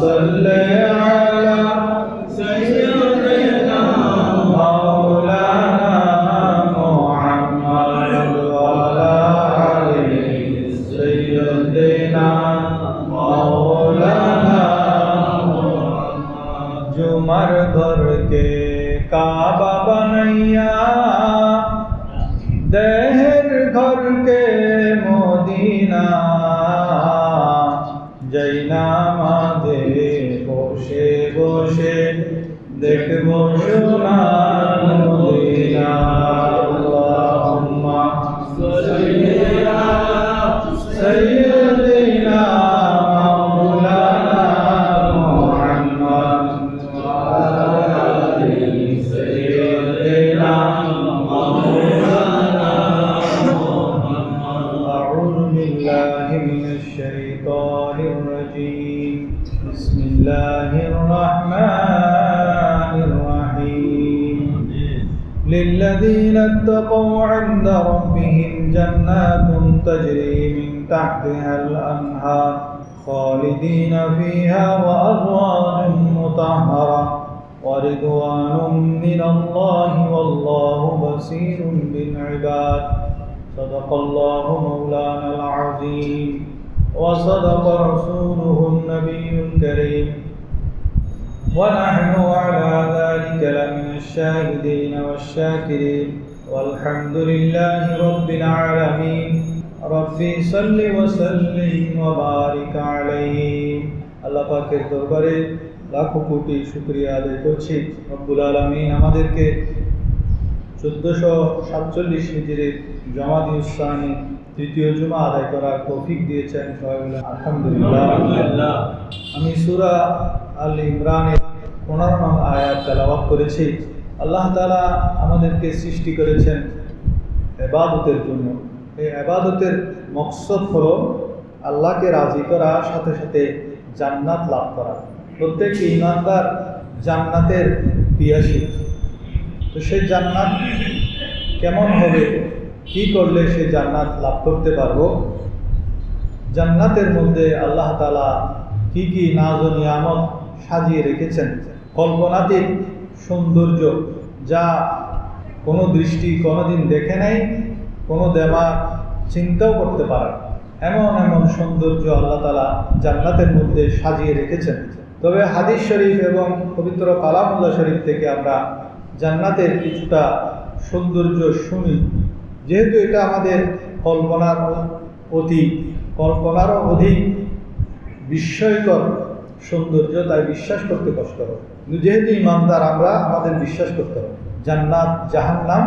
صل على سيدنا مولانا محمد وعلى آل سيدنا مولانا محمد जुमर घर के काबा बनैया देहर घर के मदीना जैना माঝে বসে বসে দেখবো সোনার মদিনা আল্লাহুম্মা সাল্লি আলা সাইয়্যিদিনা মাওলানা মুহাম্মদ ওয়া আলা আলি সাইয়্যিদিনা মাওলানা মুহাম্মদ আউযু বিল্লাহি মিনাশ শাইতানির রাজীম বিসমিল্লাহির রহমানির রহিম للذين اتقوا عند ربهم جنات تجري من تحتها الأنهار خالدين فيها وأزواج مطهرة ورضوان من الله والله بصير بالعباد صدق الله مولانا العظيم وصدق رسوله النبي الكريم ونحن على ذلك لمن الشاهدين والشاكرين والحمد لله رب العالمين ربي صل وسلم وبارك عليه আল্লাহ পাকের দরবারে লাখো কোটি শুকরিয়া আদায় করছি রব্বুল আলামিন আমাদেরকে 1447 হিজরির জমাদি উসানি তৃতীয় জুমা আদায় করার তৌফিক দিয়েছেন সবাই বলে আলহামদুলিল্লাহ। আমি সূরা আল ইমরানের 15 নং আয়াত তেলাওয়াত করেছি। আল্লাহ তাআলা আমাদেরকে সৃষ্টি করেছেন ইবাদতের জন্য। এই ইবাদতের মকসদ হলো আল্লাহকে রাজি করা, সাথে সাথে জান্নাত লাভ করা। প্রত্যেক ঈমানদার জান্নাতের পিয়াসী। তো সেই জান্নাত কেমন হবে, কি করলে সে জান্নাত লাভ করতে পারবো? জান্নাতের মধ্যে আল্লাহ তাআলা কি কি নাজ ও নিয়ামত সাজিয়ে রেখেছেন, কল্পনাতীত সৌন্দর্য যা কোনো দৃষ্টি কোনোদিন দেখে নাই, কোনো দেমাগ চিন্তাও করতে পারে এমন এমন সৌন্দর্য আল্লাহ তাআলা জান্নাতের মধ্যে সাজিয়ে রেখেছেন। তবে হাদিস শরীফ এবং পবিত্র কালামুল্লাহ শরীফ থেকে আমরা জান্নাতের কিছুটা সৌন্দর্য শুনি। যেহেতু এটা আমাদের কল্পনারও অধিক বিস্ময়কর সৌন্দর্য, তাই বিশ্বাস করতে কষ্ট হবে। যেহেতু ইমানদার আমরা, আমাদের বিশ্বাস করতে হবে জান্নাত জাহান্নাম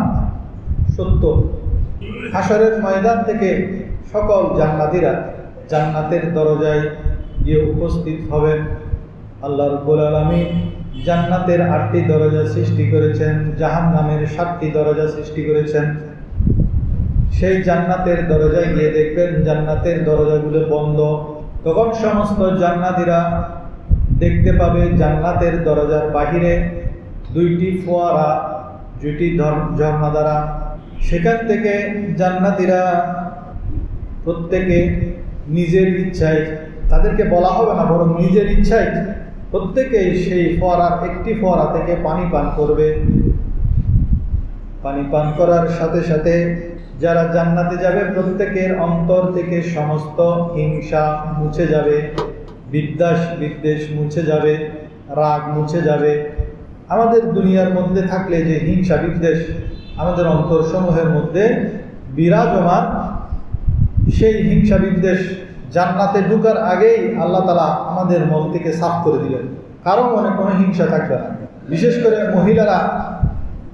সত্য। হাশরের ময়দান থেকে সকল জান্নাতীরা জান্নাতের দরজায় গিয়ে উপস্থিত হবেন। আল্লাহ রাব্বুল আলামিন জান্নাতের 8টি দরজা সৃষ্টি করেছেন, জাহান্নামের 7টি দরজা সৃষ্টি করেছেন। সেই জান্নাতের দরজায় গিয়ে দেখবেন জান্নাতের দরজাগুলো বন্ধ। তখন সমস্ত জান্নাতীরা দেখতে পাবে জান্নাতের দরজার বাহিরে 2টি ফোয়ারা, 2টি ঝর্ণাধারা। সেখান থেকে জান্নাতীরা প্রত্যেকে নিজের ইচ্ছায়, তাদেরকে বলা হবে না, বরং নিজের ইচ্ছায় প্রত্যেকেই সেই একটি ফোয়ারা থেকে পানি পান করবে। পানি পান করার সাথে সাথে যারা জান্নাতে যাবে প্রত্যেকের অন্তর থেকে সমস্ত হিংসা মুছে যাবে, বিদ্বেষ মুছে যাবে, রাগ মুছে যাবে। আমাদের দুনিয়ার মধ্যে থাকলে যে হিংসা বিদ্বেষ আমাদের অন্তরসমূহের মধ্যে বিরাজমান, সেই হিংসা বিদ্বেষ জান্নাতে ঢোকার আগেই আল্লাহ তাআলা আমাদের মন থেকে সাফ করে দিলেন। কারো মনে কোনো হিংসা থাকবে না। বিশেষ করে মহিলারা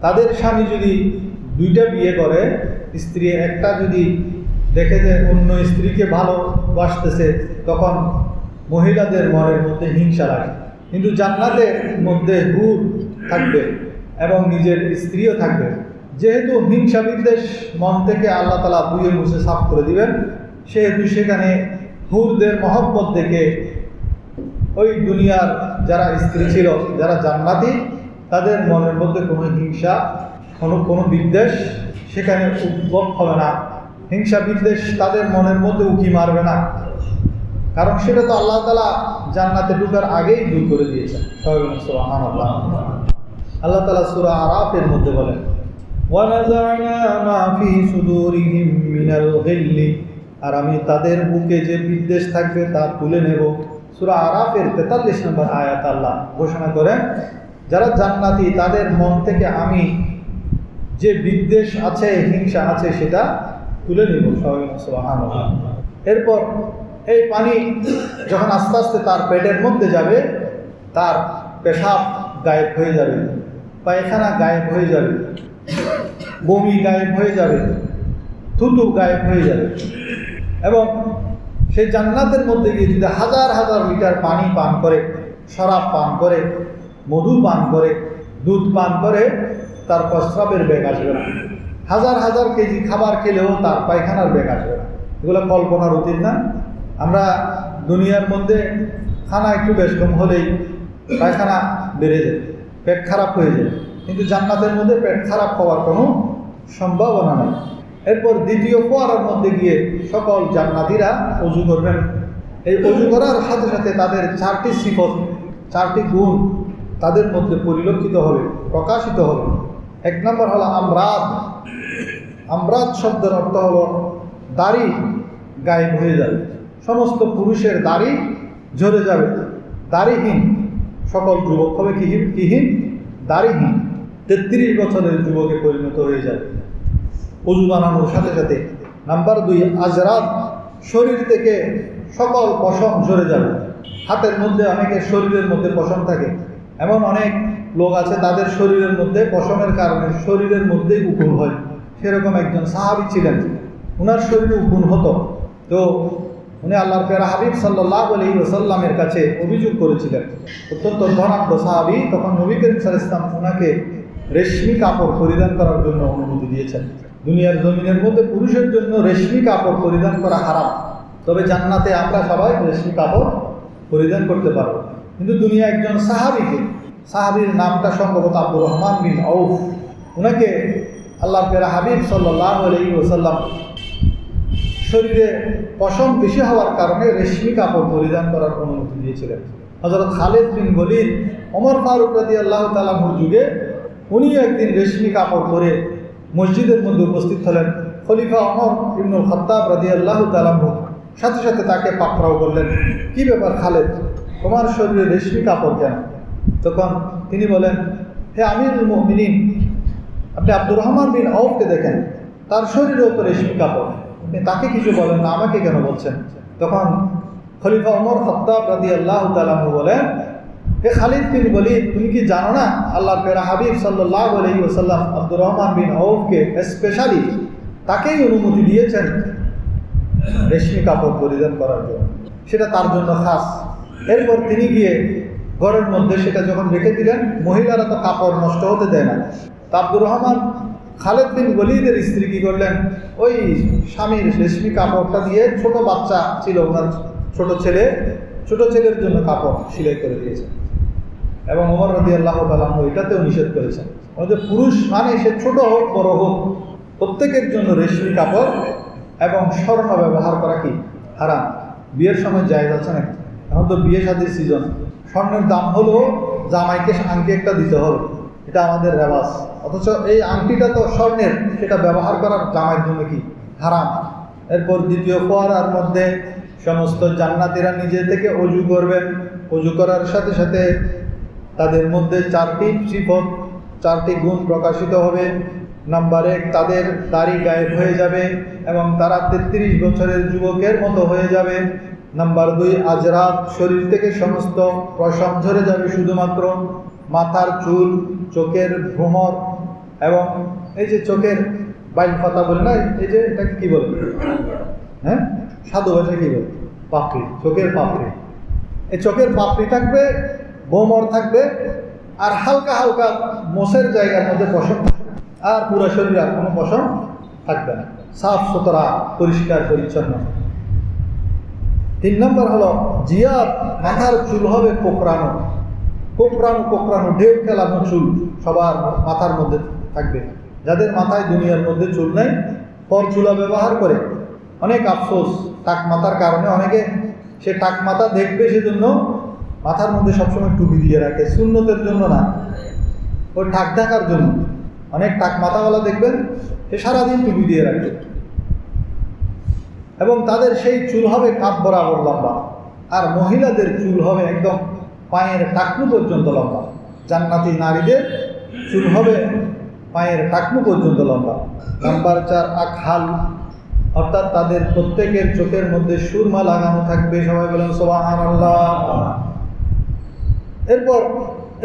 তাদের স্বামী যদি 2টা বিয়ে করে, স্ত্রী একটা যদি দেখে যে অন্য স্ত্রীকে ভালোবাসতেছে, তখন মহিলাদের মনের মধ্যে হিংসা লাগে। কিন্তু জান্নাতের মধ্যে হুর থাকবে এবং নিজের স্ত্রীও থাকবে। যেহেতু হিংসা বিদ্বেষ মন থেকে আল্লাহ তাআলা ধুয়ে মুছে সাফ করে দিবেন, সেহেতু সেখানে হুরদের মহব্বত দেখে ওই দুনিয়ার যারা স্ত্রী ছিল, যারা জান্নাতি, তাদের মনের মধ্যে কোনো হিংসা, কোনো বিদ্বেষ সেখানে উদ্ভব হবে না। হিংসা বিদ্বেষ তাদের মনের মধ্যে উকি মারবে না। কারণ সেটা তো আল্লাহ তাআলা জান্নাতে ঢোকার আগেই দূর করে দিয়েছেন। সবাই বলেন সুবহানাল্লাহ। আল্লাহ তাআলা সূরা আরাফের মধ্যে বলেন, ওয়ানাযা'না মা ফি সুদুরিহিম মিনাল গিল্লি, আর আমি তাদের বুকে যে বিদ্বেষ থাকবে তা তুলে নেব। সূরা আরাফের 43 নম্বর আয়াত আল্লাহ ঘোষণা করেন, যারা জান্নাতি তাদের মন থেকে আমি যে বিদ্বেষ আছে, হিংসা আছে, সেটা তুলে নেব। সবাই সুবহানাল্লাহ। এরপর এই পানি যখন আস্তে আস্তে তার পেটের মধ্যে যাবে, তার পেশাব গায়েব হয়ে যাবে, পায়খানা গায়েব হয়ে যাবে, বমি গায়েব হয়ে যাবে, থুতু গায়েব হয়ে যাবে। এবং সেই জান্নাতের মধ্যে গিয়ে যদি হাজার হাজার লিটার পানি পান করে, শরাব পান করে, মধু পান করে, দুধ পান করে, তার প্রস্রাবের বেগ আসবে না। হাজার হাজার কেজি খাবার খেলেও তার পায়খানার বেগ আসবে না। এগুলো কল্পনার অতীত না? আমরা দুনিয়ার মধ্যে খানা একটু বেশ কম হলেই পায়খানা বেড়ে যায়, পেট খারাপ হয়ে যায়, কিন্তু জান্নাতের মধ্যে পেট খারাপ হওয়ার কোনো সম্ভাবনা নেই। এরপর দ্বিতীয় ফোয়ারার মধ্যে গিয়ে সকল জান্নাতীরা ওযু করবেন। এই ওযু করার সাথে সাথে তাদের 4টি সিফত, 4টি গুণ তাদের মধ্যে পরিলক্ষিত হবে, প্রকাশিত হবে। 1 নম্বর হলো আমরাদ। আমরাদ শব্দের অর্থ হলো দাড়ি গায়েব হয়ে যাবে। সমস্ত পুরুষের দাড়ি ঝরে যাবে, দাড়িহীন সকল যুবক হবে কিহীন, দাড়িহীন। 33 বছরের যুবকে পরিণত হয়ে যাবে ওযু বানানোর সাথে সাথে। নাম্বার 2 আজরাত, শরীর থেকে সকল পশম ঝরে যাবে। হাতের মধ্যে অনেকের শরীরের মধ্যে পশম থাকে, এমন অনেক লোক আছে তাদের শরীরের মধ্যে পশমের কারণে শরীরের মধ্যেই উকুন হয়। সেরকম একজন সাহাবী ছিলেন, ওনার শরীরে উকুন হতো। তো উনি আল্লাহর প্যারা হাবিব সাল্লাল্লাহু আলাইহি ওয়াসাল্লামের কাছে অভিযোগ করেছিলেন। অত্যন্ত ধনাঢ্য সাহাবী, তখন নবী করিম সাল্লাল্লাহু আলাইহি ওয়াসাল্লাম ওনাকে রেশমি কাপড় পরিধান করার জন্য অনুমতি দিয়েছেন। দুনিয়ার জমিনের মধ্যে পুরুষের জন্য রেশমি কাপড় পরিধান করা হারাম, তবে জান্নাতে আমরা সবাই রেশমি কাপড় পরিধান করতে পারব। কিন্তু দুনিয়া একজন সাহাবীর নামটা সম্ভবত আব্দুর রহমান বিন আউফ, ওনাকে আল্লাহর প্যারা হাবিব সাল্লাল্লাহু আলাইহি ওয়াসাল্লাম শরীরে পশম বেশি হওয়ার কারণে রেশমি কাপড় পরিধান করার অনুমতি দিয়েছিলেন। হযরত খালিদ বিন ওলীদ ওমর ফারুক রাদিয়াল্লাহু তাআলা আনহুর যুগে উনিও একদিন রেশমি কাপড় পরে মসজিদের মধ্যে উপস্থিত হলেন। খলিফা ওমর ইবনুল খাত্তাব রাদিয়াল্লাহু তাআলা আনহু সাথে সাথে তাকে পাকড়াও করলেন, কি ব্যাপার খালিদ, তোমার শরীরে রেশমি কাপড় কেন? তখন তিনি বলেন, হে আমিরুল মুমিনিন, আপনি আব্দুর রহমান বিন আউফকে দেখেন, তার শরীরেও তো রেশমি কাপড়, আপনি তাকে কিছু বলেন না, আমাকে কেন বলছেন? তখন খলিফা ওমর খাত্তাব রাদিয়াল্লাহু তাআলা আনহু বলেন, হে খালিদ বিন ওলীদ, তুমি কি জানো না আল্লাহর প্যারা হাবিব সাল্লাল্লাহু আলাইহি ওয়াসাল্লাম আব্দুর রহমান বিন আউফকে স্পেশালি তাকেই অনুমতি দিয়েছেন রেশমি কাপড় পরিধান করার জন্য, সেটা তার জন্য খাস। এরপর তিনি গিয়ে ঘরের মধ্যে সেটা যখন রেখে দিলেন, মহিলারা তো কাপড় নষ্ট হতে দেয় না, তা আব্দুর রহমান খালিদ বিন ওলীদের স্ত্রী কি করলেন, ওই স্বামীর রেশমি কাপড়টা দিয়ে, ছোট বাচ্চা ছিল ওনার, ছোট ছেলের জন্য কাপড় সেলাই করে দিয়েছেন। এবং ওমর রাদিয়াল্লাহু তাআলা আনহু এটাতেও নিষেধ করেছেন, যে পুরুষ মানে সে ছোট হোক বড় হোক, প্রত্যেকের জন্য রেশমি কাপড় এবং স্বর্ণ ব্যবহার করা কি হারাম। বিয়ের সময় জায়েজ আছে নাকি? এখন তো বিয়ে শাদীর সিজন, স্বর্ণের দাম হলো জামাইকে আংটি একটা দিতে হবে, এটা আমাদের রেওয়াজ, অথচ এই আংটিটা তো স্বর্ণের, সেটা ব্যবহার করার জামাইয়ের জন্য কি হারাম। এরপর দ্বিতীয় ফোয়ারার মধ্যে সমস্ত জান্নাতীরা নিজে থেকে ওযু করবেন। ওযু করার সাথে সাথে তাদের মধ্যে 4টি সিফত, 4টি গুণ প্রকাশিত হবে। নাম্বার 1, তাদের দাড়ি গায়েব হয়ে যাবে এবং তারা 33 বছরের যুবকের মতো হয়ে যাবে। নাম্বার 2, আজরাত, শরীর থেকে সমস্ত পশম ঝরে যাবে, শুধুমাত্র মাথার চুল, চোখের ভ্রমর এবং এই যে চোখের বাইল পাতা বলে না, এই যে এটাকে কি বলে, হ্যাঁ সাধু ভাষায় কি বলে, পাপড়ি, চোখের পাপড়ি। এই চোখের পাপড়ি থাকবে, ভ্রমর থাকবে, আর হালকা হালকা মোষের জায়গার মধ্যে পশম, আর পুরো শরীরে আর কোনো পশম থাকবে না, সাফ সুতরা পরিষ্কার পরিচ্ছন্ন। 3 নম্বর হলো জিয়াদ, মাথার চুল হবে কোকড়ানো, ঢেউ খেলানো চুল সবার মাথার মধ্যে থাকবে। যাদের মাথায় দুনিয়ার মধ্যে চুল নেই, পরচুলা ব্যবহার করে, অনেক আফসোস, টাক মাথার কারণে অনেকে সে টাক মাথা দেখবে, সেজন্য মাথার মধ্যে সবসময় টুপি দিয়ে রাখে, সুন্নতের জন্য না, ওই টাক ঢাকার জন্য। অনেক টাক মাথাওয়ালা দেখবেন সে সারাদিন টুপি দিয়ে রাখবে, এবং তাদের সেই চুল হবে কাঁধ বরাবর লম্বা, আর মহিলাদের চুল হবে একদম পায়ের টাকনু পর্যন্ত লম্বা। জান্নাতি নারীদের চুল হবে পায়ের টাকনু পর্যন্ত লম্বা। নাম্বার 4, আকহাল, অর্থাৎ তাদের প্রত্যেকের চোখের মধ্যে সুরমা লাগানো থাকবে। সবাই বলেন সুবহানাল্লাহ। এরপর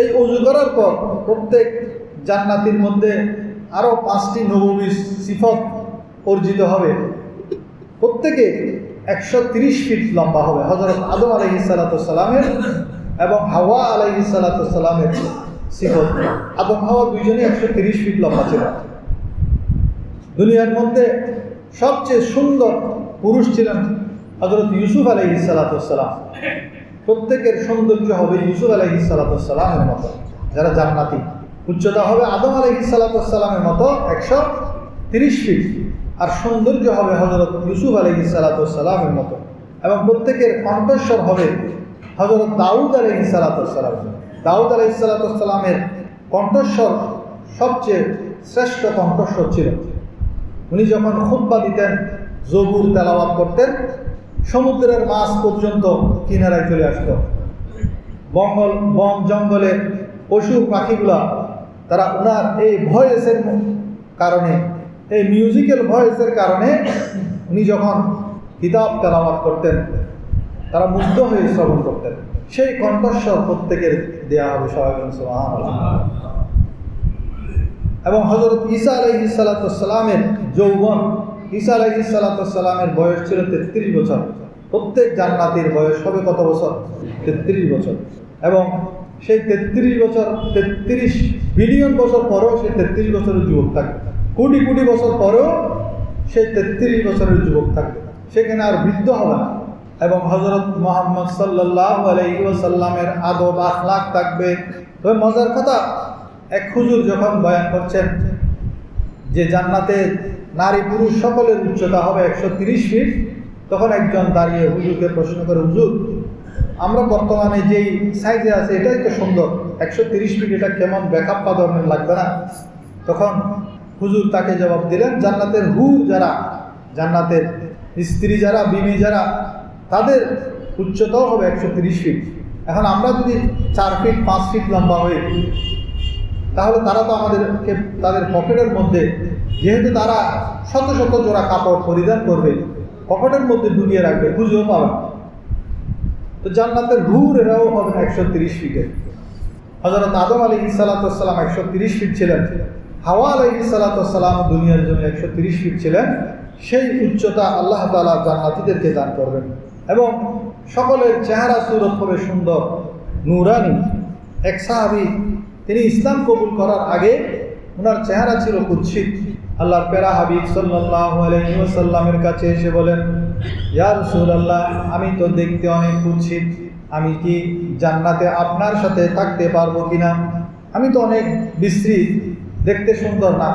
এই ওযু করার পর প্রত্যেক জান্নাতির মধ্যে আরো 5টি নববী সিফত অর্জিত হবে। প্রত্যেকে 130 ফিট লম্বা হবে। হযরত আদম আলাইহিস সালাতু সালামের এবং হাওয়া আলাইহিস সালাতু সালামের সিফত। আদম হাওয়া দুইজনই 130 ফিট লম্বা ছিল। দুনিয়ার মধ্যে সবচেয়ে সুন্দর পুরুষ ছিলেন হযরত ইউসুফ আলাইহিস সালাতু সালাম। প্রত্যেকের সৌন্দর্য হবে ইউসুফ আলাইহিস সালাতু সালামের মতো। যারা জান্নাতি, উচ্চতা হবে আদম আলাইহিস সালাতু সালামের মতো 130 ফিট, আর সৌন্দর্য হবে হযরত ইউসুফ আলাইহিস সালাতু সালামের মতো। এবং প্রত্যেকের কণ্ঠস্বর হবে হযরত দাউদ আলাইহিস সালাতু সালাম। দাউদ আলাইহিস সালাতু সালামের কণ্ঠস্বর সবচেয়ে শ্রেষ্ঠ কণ্ঠস্বর ছিল। উনি যখন খুতবা দিতেন, জবুর তেলাওয়াত করতেন, সমুদ্রের মাছ পর্যন্ত কিনারায় চলে আসতো। বন জঙ্গলের পশু পাখিগুলা তারা ওনার এই ভয়েসের কারণে, এই মিউজিক্যাল ভয়েসের কারণে উনি যখন কিতাব তেলাওয়াত করতেন তারা মুগ্ধ হয়ে শ্রবণ করতেন। সেই কণ্ঠস্বর প্রত্যেকের দেয়া হবে। সবাই বলেন সুবহানাল্লাহ। এবং হযরত ঈসা আলাইহিস সালাতু সালামের যৌবন, ঈসা আলাইহিস সালাতু সালামের বয়স ছিল 33 বছর। প্রত্যেক জান্নাতীর বয়স হবে কত বছর? 33 বছর। এবং সেই 33 বছর, 33 বিলিয়ন বছর পরেও সে 33 বছরের যুবক থাকবে। কোটি কোটি বছর পরেও সে 33 বছরের যুবক থাকবে, সেখানে আর বৃদ্ধ হবে না। এবং হযরত মুহাম্মদ সাল্লাল্লাহু আলাইহি ওয়াসাল্লামের আদব আখলাক থাকবে। তবে মজার কথা, এক হুজুর যখন বয়ান করছেন যে জান্নাতে নারী পুরুষ সকলের উচ্চতা হবে 130 ফিট, তখন একজন দাঁড়িয়ে হুজুরকে প্রশ্ন করে, হুজুর আমরা বর্তমানে যেই সাইজে আছে এটাই তো সুন্দর, 130 ফিট এটা কেমন ব্যাকআপ ধরনের লাগবে না? তখন হুজুর তাকে জবাব দিলেন, জান্নাতের হুর যারা, জান্নাতের স্ত্রী যারা, বিবি যারা, তাদের উচ্চতাও হবে 130 ফিট। এখন আমরা যদি 4 ফিট 5 ফিট লম্বা হই, তাহলে তারা তো আমাদেরকে তাদের পকেটের মধ্যে, যেহেতু তারা শত শত জোড়া কাপড় পরিধান করবে, পকেটের মধ্যে ঢুকিয়ে রাখবে, খুঁজেও পাবে। তো জান্নাতের হুর এরাও হবে 130 ফিটের। হযরত আদম আলাইহিস সালাতু সালাম 130 ফিট ছিলেন। হাওয়া আলাইহিস সালাতু সালাম দুনিয়ার জন্য 130 ফিট ছিলেন। সেই উচ্চতা আল্লাহ তাআলা জান্নাতীদেরকে দান করবেন। এবং সকলের চেহারা সুরত হবে সুন্দর, নূরানি। এক সাহাবী, তিনি ইসলাম কবুল করার আগে ওনার চেহারা ছিল কুৎসিত। আল্লাহর প্যারা হাবিব সাল্লাল্লাহু আলাইহি ওয়াসাল্লামের কাছে এসে বলেন, ইয়া রাসূলুল্লাহ, আমি তো দেখতে অনেক কুৎসিত, আমি কি জান্নাতে আপনার সাথে থাকতে পারবো কিনা? আমি তো অনেক বিশ্রী, দেখতে সুন্দর না।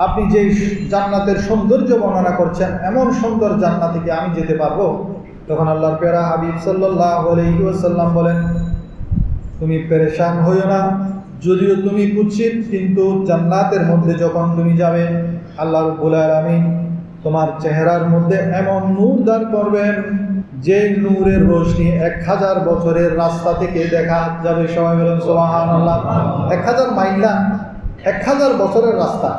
আপনি যেই জান্নাতের সৌন্দর্য বর্ণনা করছেন, এমন সুন্দর জান্নাতে কি আমি যেতে পারবো? তখন আল্লাহর প্যারা হাবিব সাল্লাল্লাহু আলাইহি ওয়াসাল্লাম বলেন, তুমি পেরেশান হইও না, যদিও তুমি কুৎসিত, কিন্তু জান্নাতের মধ্যে যখন তুমি যাবে, আল্লাহ রাব্বুল আলামিন তোমার চেহারার মধ্যে এমন নূর দান করবেন, যে নূরের রোশনি 1000 বছরের রাস্তা থেকে দেখা যাবে। সবাই বলেন সুবহানাল্লাহ। 1000 মাইল না, 1000 বছরের রাস্তা।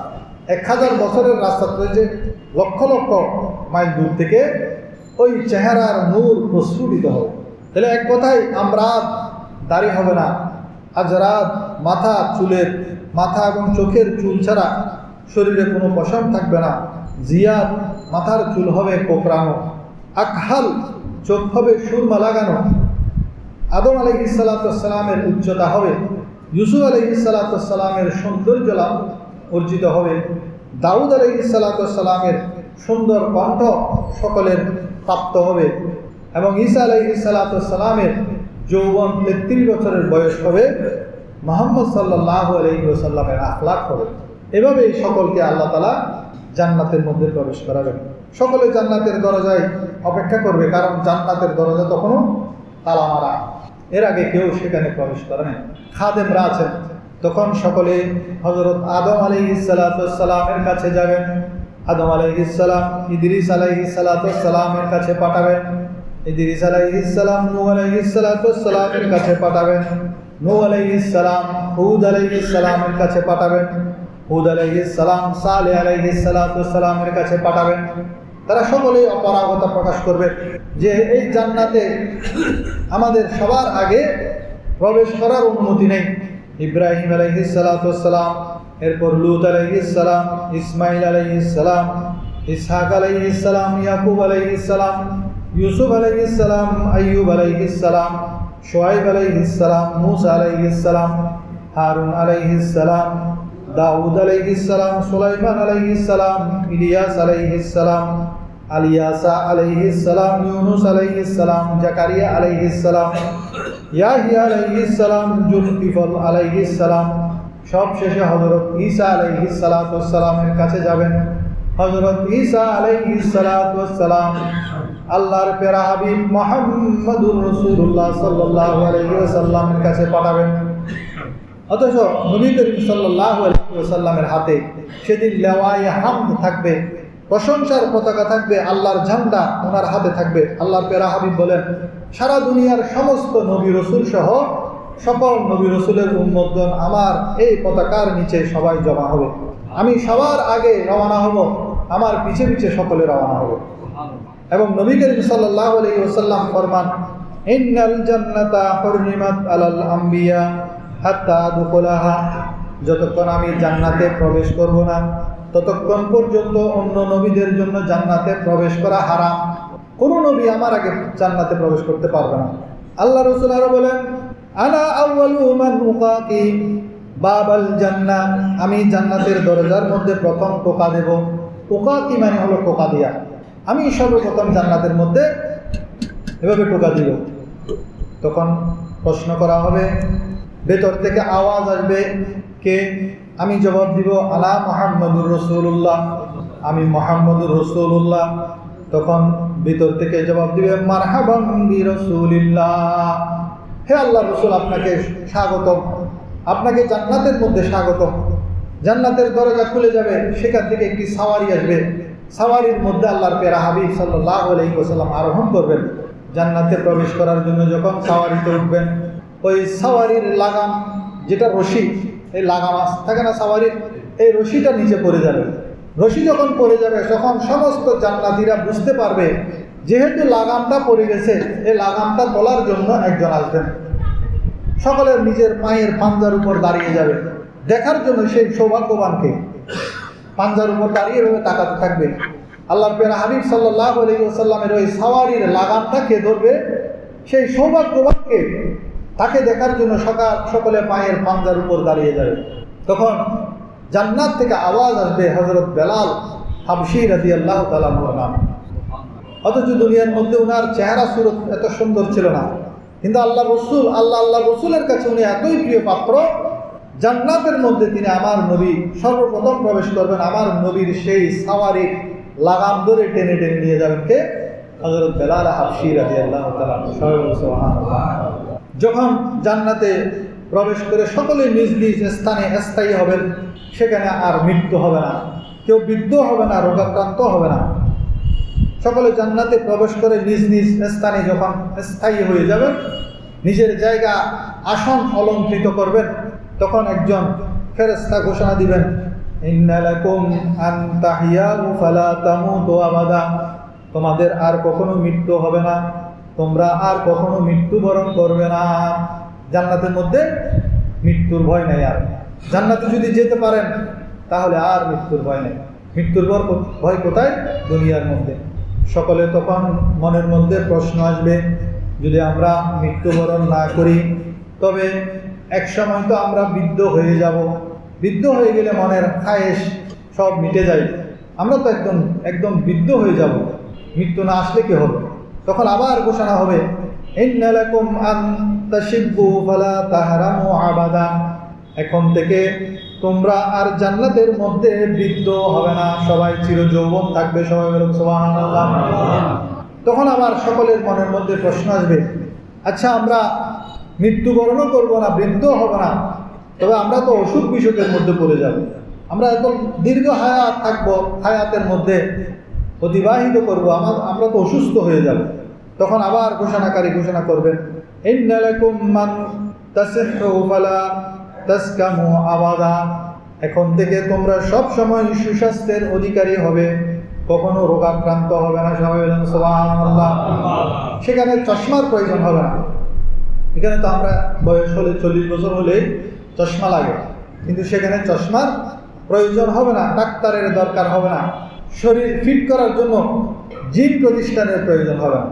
1000 বছরের রাস্তা যে লক্ষ লক্ষ মাইল দূর থেকে ওই চেহারার নূর প্রস্ফুটিত হবে। তাহলে এক কথায় আমরা দাড়ি হবে না, আজরাত মাথা এবং চোখের চুল ছাড়া শরীরে কোনো পশম থাকবে না। জিয়াদ, মাথার চুল হবে কোকড়ানো। আকহাল, চোখ হবে সুরমা লাগানো। আদম আলাইহিস সালাতু সালামের উচ্চতা হবে, ইউসুফ আলাইহিস সালাতু সালামের সৌন্দর্য লাভ অর্জিত হবে, দাউদ আলাইহিস সালাতু সালামের সুন্দর কণ্ঠ সকলের প্রাপ্ত হবে, এবং ঈসা আলাইহিস সালাতু সালামের যৌবন 33 বছরের বয়স হবে, মুহাম্মদ সাল্লাল্লাহু আলাইহি ওয়াসাল্লামের আখলাক হবে। এভাবেই সকলকে আল্লাহ তাআলা জান্নাতের মধ্যে প্রবেশ করাবেন। সকলে জান্নাতের দরজায় অপেক্ষা করবে, কারণ জান্নাতের দরজা তখনও তালা মারা, এর আগে কেউ সেখানে প্রবেশ করে না। খাদেমরা আছেন, তখন সকলে হযরত আদম আলাইহিস সালামের কাছে যাবেন। আদম আলাইহিস সালাম ইদ্রিস আলাইহিস সালামের কাছে পাঠাবেন, ইদ্রিস আলাইহিস সালাম নূহ আলাইহিস সালামের কাছে পাঠাবেন, নূহ আলাইহিস সালাম হুদ আলাইহিস সালামের কাছে পাঠাবেন, হুদ আলাইহিস সালাম সালেহ আলাইহিস সালামের কাছে পাঠাবেন। তারা সকলেই অপারগতা প্রকাশ করবে যে এই জান্নাতে আমাদের সবার আগে প্রবেশ করার অনুমতি নেই। ইব্রাহিম আলাইহিস সালাম, এরপর লূত আলাইহিস সালাম, ইসমাইল আলাইহিস সালাম, ইসহাক আলাইহিস সালাম, ইয়াকুব আলাইহিস সালাম, ইউসুফ আলাইহিস সালাম, আইয়ুব আলাইহিস সালাম, শুআইব আলাইহিস সালাম, মূসা আলাইহিস সালাম, হারুন আলাইহিস সালাম, দাউদ আলাইহিস সালাম, সুলাইমান আলাইহিস সালাম, ইলিয়াস আলাইহিস সালাম, আলিয়াসা আলাইহিস সালাম, ইউনুস আলাইহিস সালাম, জাকারিয়া আলাইহিস সালাম, ইয়াহইয়া আলাইহিস সালাম, জুলকিফল আলাইহিস সালাম, সব শেষে হযরত ঈসা আলাইহিস সালামের কাছে যাবেন। হযরত ঈসা আলাইহিস সালাম আল্লাহর প্যারা হাবিব মুহাম্মদুর রাসূলুল্লাহ সাল্লাল্লাহু আলাইহি ওয়াসাল্লামের কাছে পাঠাবেন। অথচ নবী করিম সাল্লাল্লাহু আলাইহি ওয়াসাল্লামের হাতে সেদিন লেওয়ায়ে হামদ থাকবে, প্রশংসার পতাকা থাকবে, আল্লাহর ঝান্ডা ওনার হাতে থাকবে। আল্লাহর প্যারা হাবিব বলেন, সারা দুনিয়ার সমস্ত নবী রসুল সহ সকল নবী রসুলের উম্মতগণ আমার এই পতাকার নিচে সবাই জমা হবে, আমি সবার আগে রওনা হব, আমার পিছে পিছে সকলে রওনা হবে। এবং নবী করিম সাল্লাল্লাহু আলাইহি ওয়াসাল্লাম ফরমান, ইন্নাল জান্নাতা হুররিমাত আলাল আম্বিয়া হাত্তা আদখুলাহা, যতক্ষণ আমি জান্নাতে প্রবেশ করব না ততক্ষণ পর্যন্ত অন্য নবীদের জন্য জান্নাতে প্রবেশ করা হারাম। কোন নবী আমার আগে জান্নাতে প্রবেশ করতে পারবে না। আল্লাহ রাসূল আরো বলেন, আনা আউয়ালু মান উকাকি বাবাল জান্নাহ, আমি জান্নাতের দরজার মধ্যে প্রথম টোকা দেব। উকাকি মানে হলো টোকা দেয়া, আমি সর্বপ্রথম জান্নাতের মধ্যে এভাবে টোকা দিব। তখন প্রশ্ন করা হবে, ভেতর থেকে আওয়াজ আসবে, কে? আমি জবাব দিব, আলা মুহাম্মাদুর রাসূলুল্লাহ, আমি মুহাম্মাদুর রাসূলুল্লাহ। তখন ভিতর থেকে জবাব দিবে, মারহাবান বিরাসূলিল্লাহ, হে আল্লাহর রাসূল আপনাকে স্বাগতম, আপনাকে জান্নাতের মধ্যে স্বাগতম। জান্নাতের দরজা খুলে যাবে, সেখান থেকে একটি সাওয়ারি আসবে, সাওয়ারির মধ্যে আল্লাহর প্যারা হাবিব সাল্লাল্লাহু আলাইহি ওয়াসাল্লাম আরোহণ করবেন। জান্নাতে প্রবেশ করার জন্য যখন সাওয়ারিতে উঠবেন, ওই সাওয়ারির লাগাম, যেটা রশি, এই লাগাম থাকে না সাওয়ারির, এই রশিটা নিচে পড়ে যাবে। রশি যখন পড়ে যাবে তখন সমস্ত জান্নাতীরা বুঝতে পারবে যেহেতু লাগামটা পড়ে গেছে, এই লাগামটা তোলার জন্য একজন আসবেন। সকলের নিজের পায়ের পাঞ্জার উপর দাঁড়িয়ে যাবে দেখার জন্য সেই সৌভাগ্যবানকে। পাঞ্জার উপর দাঁড়িয়ে এভাবে তাকাতে থাকবে। আল্লাহর প্যারা হাবিব সাল্লাল্লাহু আলাইহি ওয়াসাল্লামের ওই সাওয়ারির লাগামটা কে ধরবে? সেই সৌভাগ্যবানকে। তাকে দেখার জন্য সকলে পায়ের পাঞ্জার উপর দাঁড়িয়ে যাবে। তখন জান্নাত থেকে আওয়াজ আসবে, হযরত বেলাল হাবশী রাদিয়াল্লাহু তাআলা আনহুর নাম। অথচ দুনিয়ার মধ্যে ওনার চেহারা সুরত এত সুন্দর ছিল না, কিন্তু আল্লাহ রসুলের কাছে উনি এতই প্রিয় পাত্র, জান্নাতের মধ্যে তিনি আমার নবী সর্বপ্রথম প্রবেশ করবেন, আমার নবীর সেই সাওয়ারির লাগাম ধরে টেনে টেনে নিয়ে যাবেন কে? হযরত বেলাল হাবশী রাদিয়াল্লাহু তাআলা আনহু। সুবহানাল্লাহ। যখন জান্নাতে প্রবেশ করে সকলে নিজ নিজ স্থানে স্থায়ী হবেন, সেখানে আর মৃত্যু হবে না, কেউ বৃদ্ধ হবে না, রোগাক্রান্ত হবে না। সকলে জান্নাতে প্রবেশ করে নিজ নিজ স্থানে যখন স্থায়ী হয়ে যাবেন, নিজের জায়গা আসন অলঙ্কৃত করবেন, তখন একজন ফেরেশতা ঘোষণা দিবেন, ইন্না লাকুম আন তাহিয়াউ ফালা তামুতু আবাদা, তোমাদের আর কখনো মৃত্যু হবে না, তোমরা আর কখনো মৃত্যুবরণ করবে না। জান্নাতের মধ্যে মৃত্যুর ভয় নেই। আর জান্নাতে যদি যেতে পারেন তাহলে আর মৃত্যুর ভয় নেই। মৃত্যুর ভয় কোথায়? দুনিয়ার মধ্যে। সকলে তখন মনের মধ্যে প্রশ্ন আসবে, যদি আমরা মৃত্যুবরণ না করি তবে এক সময় তো আমরা বৃদ্ধ হয়ে যাব। বৃদ্ধ হয়ে গেলে মনের খায়েশ সব মিটে যায়, আমরা তো একদম বৃদ্ধ হয়ে যাব। মৃত্যু না আসলে কি হবে? তখন আবার ঘোষণা হবে, ইন্না লাকুম আন তাশিব্বু ফালা তাহরামু আবাদা, এখন থেকে তোমরা আর জান্নাতের মধ্যে বৃদ্ধ হবে না, সবাই চিরযৌবন থাকবে। সবাই বলুন সুবহানাল্লাহ। তখন আবার সকলের মনের মধ্যে প্রশ্ন আসবে, আচ্ছা আমরা মৃত্যুবরণও করবো না, বৃদ্ধ হব না, তবে আমরা তো অসুখ বিসুখের মধ্যে পড়ে যাব, আমরা এত দীর্ঘ হায়াত থাকবো, হায়াতের মধ্যে অতিবাহিত করবো, আমরা তো অসুস্থ হয়ে যাব। তখন আবার ঘোষণাকারী ঘোষণা করবেন, ইন্না লাকুম মান তাসিহু ফালা তাসকামু আবাদা, এখন থেকে তোমরা সব সময় সুস্বাস্থ্যের অধিকারী হবে, কখনো রোগাক্রান্ত হবে না। সবাই বলেন সুবহানাল্লাহ। সেখানে চশমার প্রয়োজন হবে না। এখানে তো আমরা বয়স হলে 40 বছর হলে চশমা লাগে, কিন্তু সেখানে চশমার প্রয়োজন হবে না, ডাক্তারের দরকার হবে না, শরীর ফিট করার জন্য জিম প্রতিষ্ঠানের প্রয়োজন হবে না,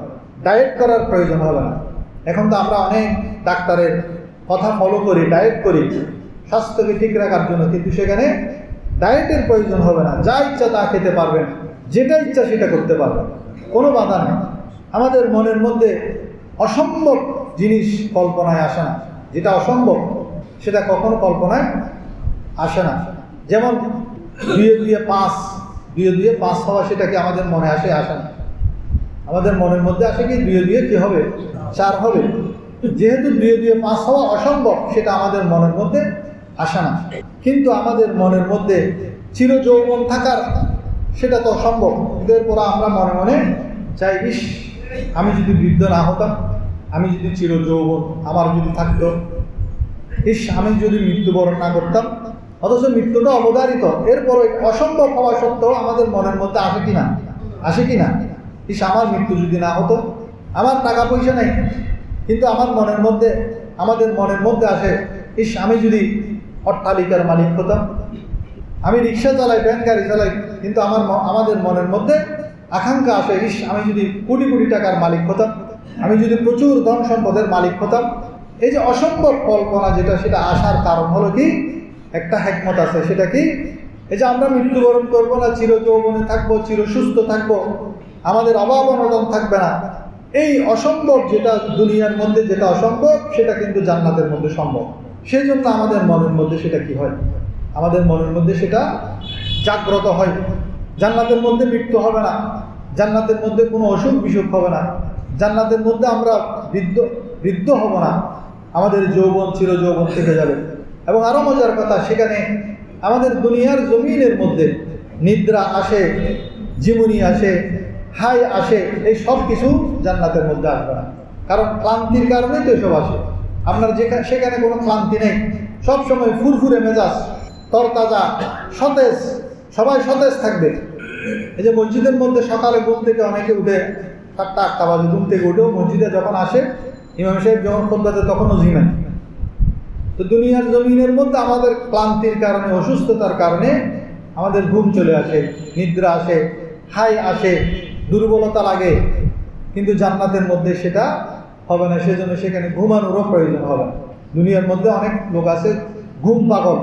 ডায়েট করার প্রয়োজন হবে না। এখন তো আমরা অনেক ডাক্তারের কথা ফলো করি, ডায়েট করি স্বাস্থ্যকে ঠিক রাখার জন্য, কিন্তু সেখানে ডায়েটের প্রয়োজন হবে না, যা ইচ্ছা তা খেতে পারবেন, যেটা ইচ্ছা সেটা করতে পারবেন, কোনো বাধা নেই। আমাদের মনের মধ্যে অসম্ভব জিনিস কল্পনায় আসে না, যেটা অসম্ভব সেটা কখনো কল্পনায় আসে না। যেমন 2 পাস হওয়া, সেটা কি আমাদের মনে আসে না? আমাদের মনের মধ্যে আসে কি 2 কি হবে, 4 হবে। যেহেতু 2 পাস হওয়া অসম্ভব, সেটা আমাদের মনের মধ্যে আসে না। কিন্তু আমাদের মনের মধ্যে চিরযৌবন থাকার, সেটা তো সম্ভব। এরপর আমরা মনে মনে চাই, ইস আমি যদি বৃদ্ধ না হতাম, আমি যদি চিরযৌবন আমার যদি থাকতো, ইস আমি যদি মৃত্যুবরণ না করতাম। অথচ মৃত্যুটা অবধারিত, এরপর অসম্ভব হওয়া সত্ত্বেও আমাদের মনের মধ্যে আসে কি না, ইস আমার মৃত্যু যদি না হতো, আমার টাকা পয়সা নেই, কিন্তু আমাদের মনের মধ্যে আসে, ইস আমি যদি অট্টালিকার মালিক হতাম, আমি রিক্সা চালাই, ভ্যান গাড়ি চালাই, কিন্তু আমাদের মনের মধ্যে আকাঙ্ক্ষা আসে, ইস আমি যদি কোটি কোটি টাকার মালিক হতাম, আমি যদি প্রচুর ধন সম্পদের মালিক হতাম। এই যে অসম্ভব কল্পনা যেটা, সেটা আসার কারণ হলো কি, একটা হিকমত আছে। সেটা কি, এই যে আমরা মৃত্যুবরণ করবো না, চিরযৌবনে থাকবো, চিরসুস্থ থাকবো, আমাদের অভাব অনটন থাকবে না। এই অসম্ভব যেটা দুনিয়ার মধ্যে যেটা অসম্ভব, সেটা কিন্তু জান্নাতের মধ্যে সম্ভব। সেই জন্য আমাদের মনের মধ্যে সেটা কি হয়, আমাদের মনের মধ্যে সেটা জাগ্রত হয়। জান্নাতের মধ্যে মৃত্যু হবে না, জান্নাতের মধ্যে কোনো অসুখ বিসুখ হবে না, জান্নাতের মধ্যে আমরা বৃদ্ধ হব না, আমাদের যৌবন চিরযৌবন থেকে যাবে। এবং আরো মজার কথা, সেখানে আমাদের দুনিয়ার জমিনের মধ্যে নিদ্রা আসে, জীবনী আসে, হাই আসে, এই সব কিছু জান্নাতের মধ্যে আসবে না। কারণ ক্লান্তির কারণেই তো এসব আসে। আপনার সেখানে কোনো ক্লান্তি নেই, সব সময় ফুরফুরে মেজাজ, তরতাজা, সতেজ, সবাই সতেজ থাকবে। এই যে মসজিদের মধ্যে সকালে ঘুম থেকে অনেকে উঠে 7টা-8টা বাজে ঘুম থেকে উঠেও মসজিদে যখন আসে, ইমাম সাহেব যখন খুতবা দেয় তখনও ঝিমায়। তো দুনিয়ার জমিনের মধ্যে আমাদের ক্লান্তির কারণে, অসুস্থতার কারণে আমাদের ঘুম চলে আসে, নিদ্রা আসে, হাই আসে, দুর্বলতা লাগে, কিন্তু জান্নাতের মধ্যে সেটা হবে না। সেজন্য সেখানে ঘুমানোরও প্রয়োজন হবে না। দুনিয়ার মধ্যে অনেক লোক আছে ঘুম পাগল,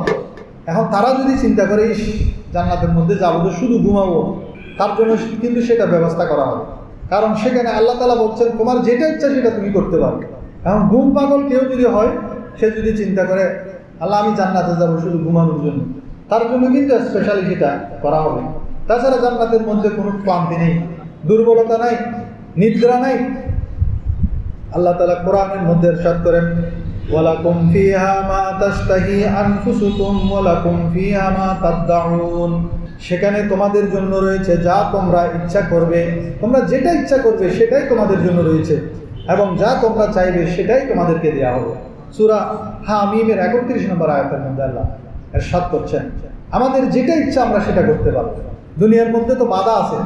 এখন তারা যদি চিন্তা করে ইস জান্নাতের মধ্যে যাবো তো শুধু ঘুমাবো, তার জন্য কিন্তু সেটা ব্যবস্থা করা হবে। কারণ সেখানে আল্লাহ তাআলা বলছেন তোমার যেটা ইচ্ছা সেটা তুমি করতে পারবে। এখন ঘুম পাগল কেউ যদি হয়, সে যদি চিন্তা করে আল্লাহ আমি জান্নাতে যাবো শুধু ঘুমানোর জন্য, তার জন্য কিন্তু স্পেশালি সেটা করা হবে। তাছাড়া জান্নাতের মধ্যে কোনো ক্লান্তি নেই, দুর্বলতা নাই, নিদ্রা নাই। আল্লাহ তাআলা কোরআনের মধ্যে ইরশাদ করেন, ওয়ালাকুম ফিহা মা তাশতাহি আনফুসুকুম ওয়ালাকুম ফিহা মা তাদদাউন, সেখানে তোমাদের জন্য রয়েছে যা তোমরা ইচ্ছা করবে, তোমরা যেটা ইচ্ছা করবে সেটাই তোমাদের জন্য রয়েছে, এবং যা তোমরা চাইবে সেটাই তোমাদেরকে দেওয়া হবে। সূরা হামিমের 31 নম্বর আয়াতের মধ্যে আল্লাহ ইরশাদ করছেন আমাদের যেটা ইচ্ছা আমরা সেটা করতে পারবো। দুনিয়ার মধ্যে তো বাধা আছে,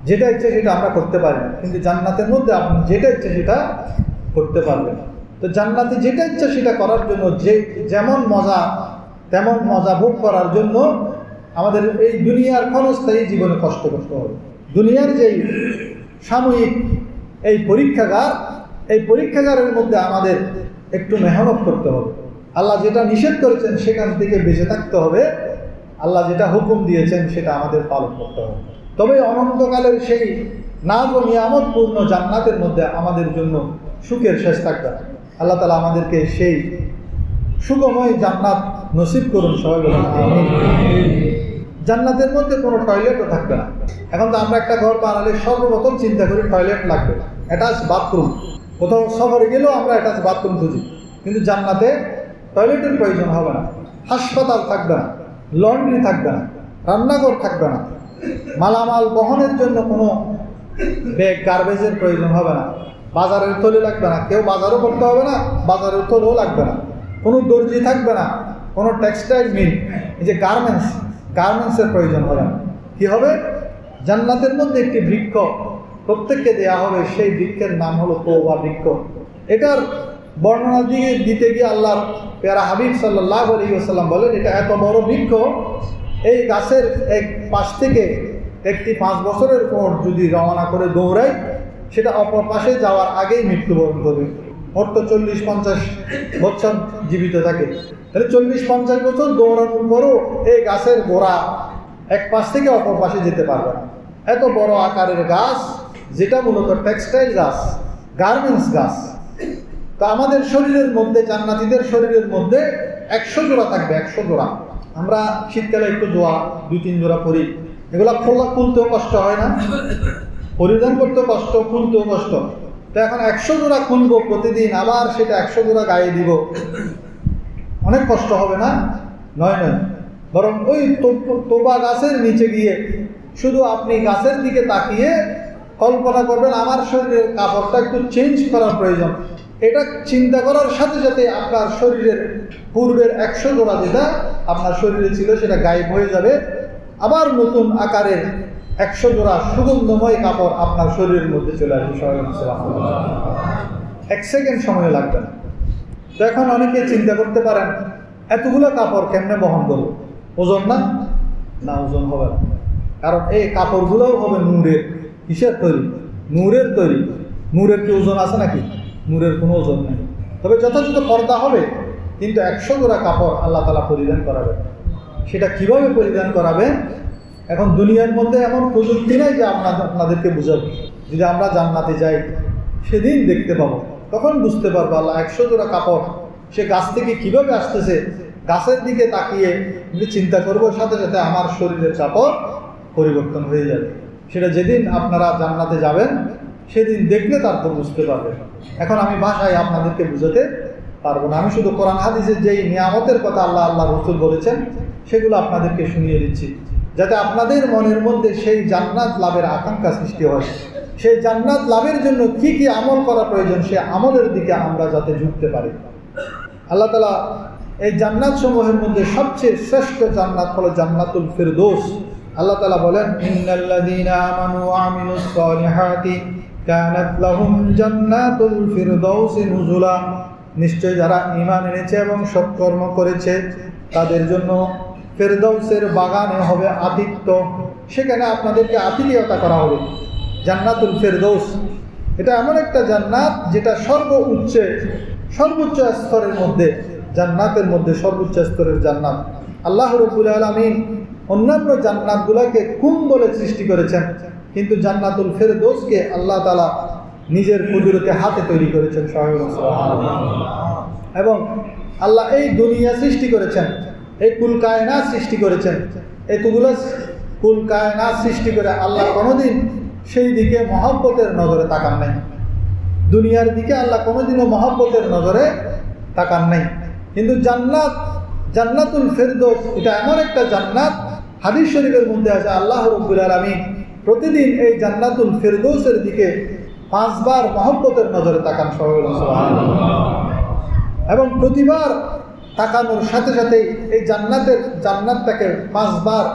যেটা ইচ্ছা সেটা আমরা করতে পারি না, কিন্তু জান্নাতের মধ্যে আপনি যেটা ইচ্ছা সেটা করতে পারবেন। তো জান্নাতে যেটা ইচ্ছা সেটা করার জন্য যেমন মজা তেমন মজা ভোগ করার জন্য আমাদের এই দুনিয়ার ক্ষণস্থায়ী জীবনে কষ্ট করতে হবে। দুনিয়ার যেই সাময়িক এই পরীক্ষাগারের মধ্যে আমাদের একটু মেহনত করতে হবে। আল্লাহ যেটা নিষেধ করেছেন সেখান থেকে বেঁচে থাকতে হবে, আল্লাহ যেটা হুকুম দিয়েছেন সেটা আমাদের পালন করতে হবে। তবে অনন্তকালের সেই নাজ ও নিয়ামতপূর্ণ জান্নাতের মধ্যে আমাদের জন্য সুখের শেষ থাকবে। আল্লাহ তাআলা আমাদেরকে সেই সুখময় জান্নাত নসিব করুন, সবাই বলুন আমিন। জান্নাতের মধ্যে কোনো টয়লেটও থাকবে না। এখন তো আমরা একটা ঘর বানালে সর্বপ্রথম চিন্তা করি টয়লেট লাগবে, অ্যাটাচ বাথরুম। কোথাও সফরে গেলেও আমরা অ্যাটাচ বাথরুম খুঁজি, কিন্তু জান্নাতে টয়লেটের প্রয়োজন হবে না। হাসপাতাল থাকবে না, লন্ড্রি থাকবে না, রান্নাঘর থাকবে না, মালামাল বহনের জন্য কোনো ব্যাগ গার্বেজের প্রয়োজন হবে না, বাজারের থলে লাগবে না, কেউ বাজারও করতে হবে না, বাজারের থলেও লাগবে না, কোনো দর্জি থাকবে না, কোনো টেক্সটাইল মিল, এই যে গার্মেন্টসের প্রয়োজন হবে না। কি হবে? জান্নাতের মধ্যে একটি বৃক্ষ প্রত্যেককে দেয়া হবে, সেই বৃক্ষের নাম হলো তওবা বৃক্ষ। এটার বর্ণনা দিতে গিয়ে আল্লাহর প্যারা হাবিব সাল্লাল্লাহু আলাইহি ওয়াসাল্লাম বলেন, এটা এত বড় বৃক্ষ, এই গাছের এক পাশ থেকে একটি 5 বছরের পর যদি রওনা করে দৌড়ায়, সেটা অপর পাশে যাওয়ার আগেই মৃত্যুবরণ করবে। ওর তো 40-50 বছর জীবিত থাকে, তাহলে 40-50 বছর দৌড়ানোর পরও এই গাছের গোড়া এক পাশ থেকে অপর পাশে যেতে পারবে না। এত বড় আকারের গাছ, যেটা মূলত টেক্সটাইল গাছ, গার্মেন্টস গাছ। তো আমাদের শরীরের মধ্যে, জান্নাতীদের শরীরের মধ্যে 100 জোড়া থাকবে, 100 জোড়া। আমরা শীতকালে একটু জোড়া 2-3 জোড়া পরি, এগুলা খুলতেও কষ্ট হয় না, পরিধান করতেও কষ্ট, খুলতেও কষ্ট। তো এখন 100 জোড়া খুলবো প্রতিদিন, আবার সেটা 100 জোড়া গায়ে দিব, অনেক কষ্ট হবে না? নয়, বরং ওই তোবা গাছের নিচে গিয়ে শুধু আপনি গাছের দিকে তাকিয়ে কল্পনা করবেন আমার শরীরের কাপড়টা একটু চেঞ্জ করার প্রয়োজন। এটা চিন্তা করার সাথে সাথে আপনার শরীরের পূর্বের 100 জোড়া যেটা আপনার শরীরে ছিল সেটা গায়েব হয়ে যাবে, আবার নতুন আকারের 100 জোড়া সুগন্ধময় কাপড় আপনার শরীরের মধ্যে চলে আসবে। এক সেকেন্ড সময় লাগবে না। তো এখন অনেকে চিন্তা করতে পারেন, এতগুলো কাপড় কেমনে বহন করব? ওজন না? ওজন হবে না, কারণ এই কাপড়গুলোও হবে নূরের। কিসের তৈরি? নূরের তৈরি। নূরের কি ওজন আছে নাকি? নূরের কোনো ওজন নেই। তবে যথাযথ পর্দা হবে, কিন্তু 100 জোড়া কাপড় আল্লাহ তাআলা পরিধান করাবেন। সেটা কিভাবে পরিধান করাবেন? এখন দুনিয়ার মধ্যে এমন প্রযুক্তি নাই যে আপনাদেরকে বুঝাবো। যদি আমরা জান্নাতে যাই, সেদিন দেখতে পাবো, তখন বুঝতে পারবো আল্লাহ 100 জোড়া কাপড় সে গাছ থেকে কিভাবে আসতেছে। গাছের দিকে তাকিয়ে চিন্তা করবো, সাথে সাথে আমার শরীরের কাপড় পরিবর্তন হয়ে যাবে। সেটা যেদিন আপনারা জান্নাতে যাবেন, সেদিন দেখলে তারপর বুঝতে পারবেন। এখন আমি ভাষায় আপনাদেরকে বুঝাতে পারবো না। আমি শুধু কোরআন হাদিসের যেই নিয়ামতের কথা আল্লাহ রাসূল বলেছেন, সেগুলো আপনাদেরকে শুনিয়ে দিচ্ছি, যাতে আপনাদের মনের মধ্যে সেই জান্নাত লাভের আকাঙ্ক্ষা সৃষ্টি হয়। সেই জান্নাত লাভের জন্য কি কি আমল করা প্রয়োজন, সেই আমলের দিকে আমরা যাতে ঝুঁকতে পারি। আল্লাহ তাআলা এই জান্নাত সমূহের মধ্যে সবচেয়ে শ্রেষ্ঠ জান্নাত হলো জান্নাতুল ফিরদৌস। আল্লাহ তাআলা বলেন, ইন্নাল্লাযীনা আমানু ওয়া আমিলুস সালিহাতি কানাত লাহুম জান্নাতুল ফিরদৌসি নুজুলা। নিশ্চয় যারা ঈমান এনেছে এবং সৎকর্ম করেছে, তাদের জন্য ফেরদৌসের বাগানে হবে আতিথ্য। সেখানে আপনাদেরকে আতিথেয়তা করা হবে। জান্নাতুল ফেরদৌস এটা এমন একটা জান্নাত যেটা সর্বোচ্চ স্তরের মধ্যে, জান্নাতের মধ্যে সর্বোচ্চ স্তরের জান্নাত। আল্লাহ রাব্বুল আলামিন অন্যান্য জান্নাতগুলোকে কুম বলে সৃষ্টি করেছেন, কিন্তু জান্নাতুল ফেরদৌসকে আল্লাহ তাআলা নিজের কুদরতে হাতে তৈরি করেছেন। এবং আল্লাহ এই দুনিয়া সৃষ্টি করেছেন, এই কুল কায়নাত সৃষ্টি করেছেন। এতগুলো কুল কায়নাত সৃষ্টি করে আল্লাহ কোনোদিন সেই দিকে মহব্বতের নজরে তাকান নাই। দুনিয়ার দিকে আল্লাহ কোনোদিনও মহব্বতের নজরে তাকান নাই। কিন্তু জান্নাতুল ফেরদৌস এটা এমন একটা জান্নাত, হাদিস শরীফের মধ্যে আছে আল্লাহ রাব্বুল আলামিন প্রতিদিন এই জান্নাতুল ফেরদৌসের দিকে 5 বার মহব্বতের নজরে তাকান। সুবহানাল্লাহ। এবং প্রতিবার তাকানোর সাথে সাথে এই জান্নাতটাকে 5 বার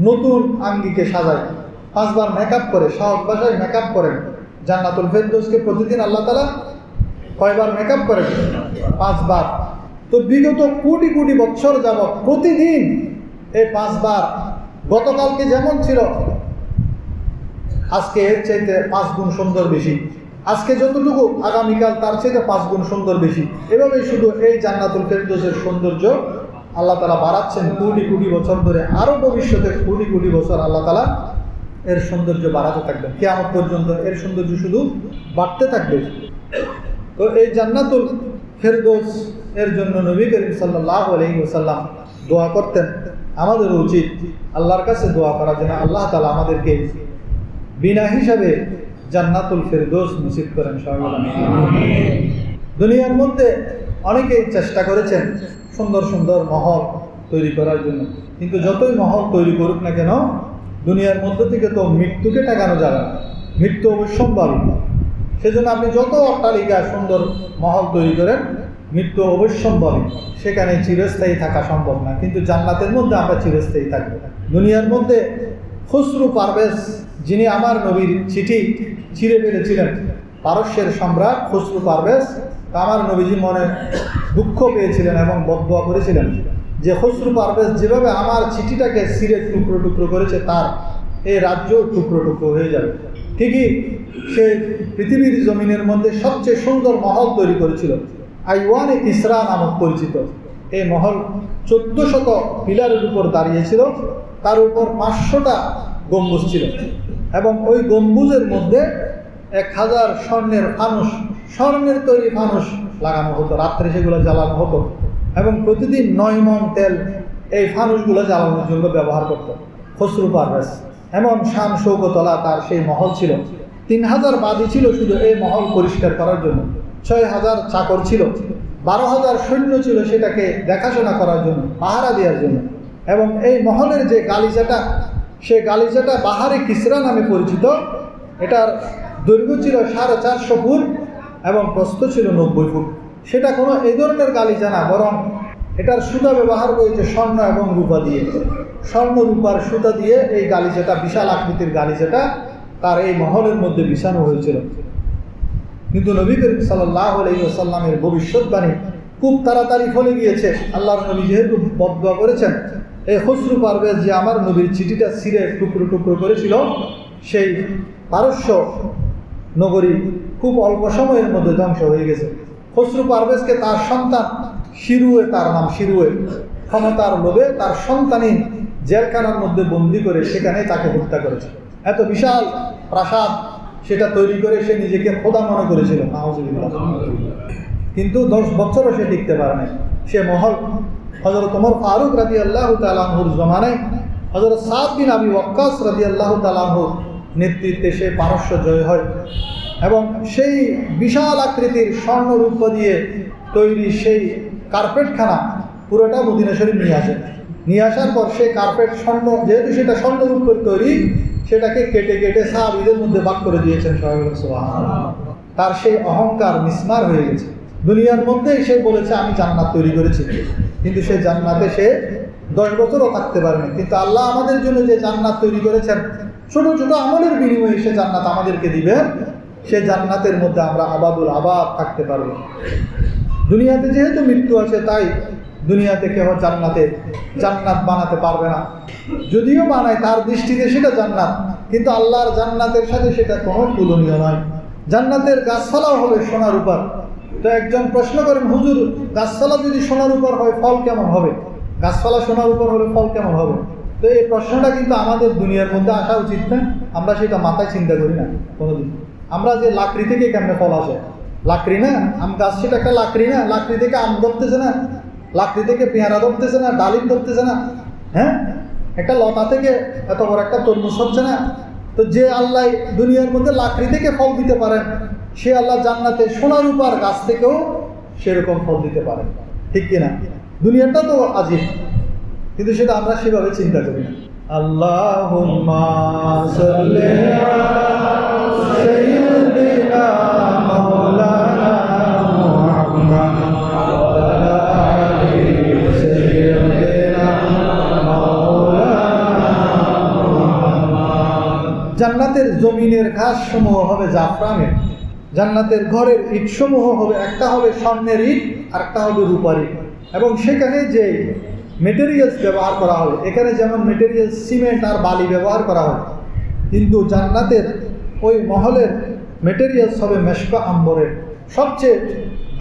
নতুন আঙ্গিকে সাজায়, 5 বার মেকআপ করে, সহজ ভাষায় মেকআপ করেন। জান্নাতুল ফেরদৌসকে প্রতিদিন আল্লাহ তাআলা কয়বার মেকআপ করেন? 5 বার। তো বিগত কোটি কোটি বছর যাবৎ প্রতিদিন এই 5 বার, গতকালকে যেমন ছিল আজকে এর চাইতে 5 গুণ সুন্দর বেশি, আজকে যতটুকু আগামীকাল তার চাইতে 5 গুণ সুন্দর বেশি। এভাবেই শুধু এই জান্নাতুল ফেরদৌসের সৌন্দর্য আল্লাহ তাআলা বাড়াচ্ছেন কোটি কোটি বছর ধরে। আরও ভবিষ্যতে কোটি কোটি বছর আল্লাহ তাআলা এর সৌন্দর্য বাড়াতে থাকবেন, কিয়ামত পর্যন্ত এর সৌন্দর্য শুধু বাড়তে থাকবে। তো এই জান্নাতুল ফেরদৌস এর জন্য নবী করিম সাল্লাল্লাহু আলাইহি ওয়াসাল্লাম দোয়া করতেন। আমাদের উচিত আল্লাহর কাছে দোয়া করার জন্য আল্লাহ তাআলা আমাদেরকে বিনা হিসাবে জান্নাতুল ফেরদৌস নসিব করেন সবাই আমিন। দুনিয়ার মধ্যে অনেকেই চেষ্টা করেছেন সুন্দর সুন্দর মহল তৈরি করার জন্য, কিন্তু যতই মহল তৈরি করুক না কেন দুনিয়ার মধ্যে থেকে তো মৃত্যুকে ঠেকানো যাবে না, মৃত্যু অবশ্যম্ভাবী। সেজন্য আপনি যত অট্টালিকা সুন্দর মহল তৈরি করেন, মৃত্যু অবশ্যম্ভাবী, সেখানে চিরস্থায়ী থাকা সম্ভব না। কিন্তু জান্নাতের মধ্যে আমরা চিরস্থায়ী থাকবো। দুনিয়ার মধ্যে খুসরু পারভেজ, যিনি আমার নবীর চিঠি ছিঁড়ে ফেলেছিলেন, পারস্যের সম্রাট খুসরু পারভেজ, আমার নবীজি মনে দুঃখ পেয়েছিলেন এবং বদদোয়া করেছিলেন যে খুসরু পারভেজ যেভাবে আমার চিঠিটাকে ছিঁড়ে টুকরো টুকরো করেছে, তার এই রাজ্য টুকরো টুকরো হয়ে যাবে। ঠিকই সে পৃথিবীর জমিনের মধ্যে সবচেয়ে সুন্দর মহল তৈরি করেছিল, আইওয়ানে কিসরা নামক পরিচিত। এই মহল 1400 পিলারের উপর দাঁড়িয়েছিল, তার উপর 500টা গম্বুজ ছিল এবং ওই গম্বুজের মধ্যে 1000 স্বর্ণের ফানুস, স্বর্ণের তৈরি ফানুস লাগানো হতো। রাত্রে সেগুলো জ্বালানো হতো এবং প্রতিদিন 9 মণ তেল এই ফানুসগুলো জ্বালানোর জন্য ব্যবহার করত খুসরু পারভেজ। এমন শান শৌকতলা তার সেই মহল ছিল। 3000 বাদী ছিল শুধু এই মহল পরিষ্কার করার জন্য, 6000 চাকর ছিল, 12000 সৈন্য ছিল সেটাকে দেখাশোনা করার জন্য, পাহারা দেওয়ার জন্য। এবং এই মহলের যে গালিচাটা, সে গালিচাটা বাহারে কিসরা নামে পরিচিত। এটার দৈর্ঘ্য ছিল 450 ফুট এবং প্রস্থ ছিল 90 ফুট। সেটা কোনো এই ধরনের গালিচা না, বরং এটার সুতা ব্যবহার করেছে স্বর্ণ এবং রূপা দিয়ে, স্বর্ণ রূপার সুতা দিয়ে এই গালিচাটা, বিশাল আকৃতির গালিচাটা তার এই মহলের মধ্যে বিছানো হয়েছিল। কিন্তু নবী করিম সাল্লাল্লাহু আলাইহি ওয়াসাল্লামের ভবিষ্যৎবাণী খুব তাড়াতাড়ি ফলে গিয়েছে। আল্লাহর নবী যেহেতু বদদোয়া করেছেন, এই খুসরু পারভেজ যে আমার নবীর চিঠিটা ছিঁড়ে টুকরো টুকরো করেছিল, সেই পারস্য নগরী খুব অল্প সময়ের মধ্যে ধ্বংস হয়ে গেছে। খুসরু পারভেজকে তার সন্তান শিরুয়ে, তার নাম শিরুয়ে, ক্ষমতার লোভে তার সন্তানই জেলখানার মধ্যে বন্দি করে সেখানে তাকে হত্যা করেছে। এত বিশাল প্রাসাদ সেটা তৈরি করে সে নিজেকে খোদা মনে করেছিল, কিন্তু 10 বছরও সে টিকতে পারে নাই। সে মহল হযরত ওমর ফারুক রাদিয়াল্লাহু তাআলা আনহুর জমানায় হযরত সাদ বিন আবি ওয়াক্কাস রাদিয়াল্লাহু তাআলা আনহুর নেতৃত্বে সে পারস্য জয় হয় এবং সেই বিশাল আকৃতির স্বর্ণরূপ দিয়ে তৈরি সেই কার্পেটখানা পুরোটা মদিনা শরীফ নিয়ে আসে। নিয়ে আসার পর সেই কার্পেট স্বর্ণ, যেহেতু সেটা স্বর্ণরূপের তৈরি, সেটাকে কেটে কেটে সাহাবীদের মধ্যে ভাগ করে দিয়েছেন সুবহানাল্লাহ। তার সেই অহংকার মিসমার হয়ে গেছে। দুনিয়ার মধ্যেই সে বলেছে আমি জান্নাত তৈরি করেছি, কিন্তু সেই জান্নাতে সে 10 বছরও থাকতে পারেনি। কিন্তু আল্লাহ আমাদের জন্য যে জান্নাত তৈরি করেছেন, ছোট ছোট আমলের বিনিময়ে সে জান্নাত আমাদেরকে দিবেন। সে জান্নাতের মধ্যে আমরা আবাদুল আবাদ থাকতে পারবো। দুনিয়াতে যেহেতু মৃত্যু আছে, তাই দুনিয়াতে কেউ জান্নাত বানাতে পারবে না। যদিও বানায় তার দৃষ্টিতে সেটা জান্নাত, কিন্তু আল্লাহর জান্নাতের সাথে সেটা কোনো তুলনীয় নয়। জান্নাতের গাছপালাও হবে সোনা রূপার। তো একজন প্রশ্ন করেন, হুজুর গাছপালা যদি সোনা রূপার হয় ফল কেমন হবে? গাছপালা সোনা রূপার হলে ফল কেমন হবে? তো এই প্রশ্নটা কিন্তু আমাদের দুনিয়ার মধ্যে আসা উচিত না। আমরা সেটা মাথায় চিন্তা করি না কোনোদিন। আমরা যে লাকড়ি থেকে কেমনে ফল আসে, লাকড়ি না, আম গাছ সেটা একটা লাকড়ি না, লাকড়ি থেকে আম ধরতেছে না, লাকড়ি থেকে পেয়ারা ধরতেছে না, ডালিম ধরতেছে না, হ্যাঁ, একটা লতা থেকে এত বড় একটা তরমুজ হচ্ছে না। তো যে আল্লাহ দুনিয়ার মধ্যে লাকড়ি থেকে ফল দিতে পারেন, সে আল্লাহ জান্নাতে সোনা রূপার গাছ থেকেও সেরকম ফল দিতে পারেন, ঠিক কিনা? দুনিয়াটা তো আজীব, কিন্তু সেটা আমরা সেভাবে চিন্তা করি না। আল্লাহুম্মা সাল্লি আলা সাইয়্যিদিনা মাওলানা মুহাম্মদ ওয়া আলা আলি সাইয়্যিদিনা মাওলানা মুহাম্মদ। জান্নাতের জমিনের ঘাস সমূহ হবে জাফরানের, জান্নাতের ঘরের ইট সমূহ হবে, একটা হবে স্বর্ণের ইট আর একটা হবে রূপার ইট। এবং সেখানে যে মেটেরিয়ালস ব্যবহার করা হবে, এখানে যেমন মেটেরিয়ালস সিমেন্ট আর বালি ব্যবহার করা হবে, কিন্তু জান্নাতের ওই মহলের মেটেরিয়ালস হবে মেশক আম্বরের, সবচেয়ে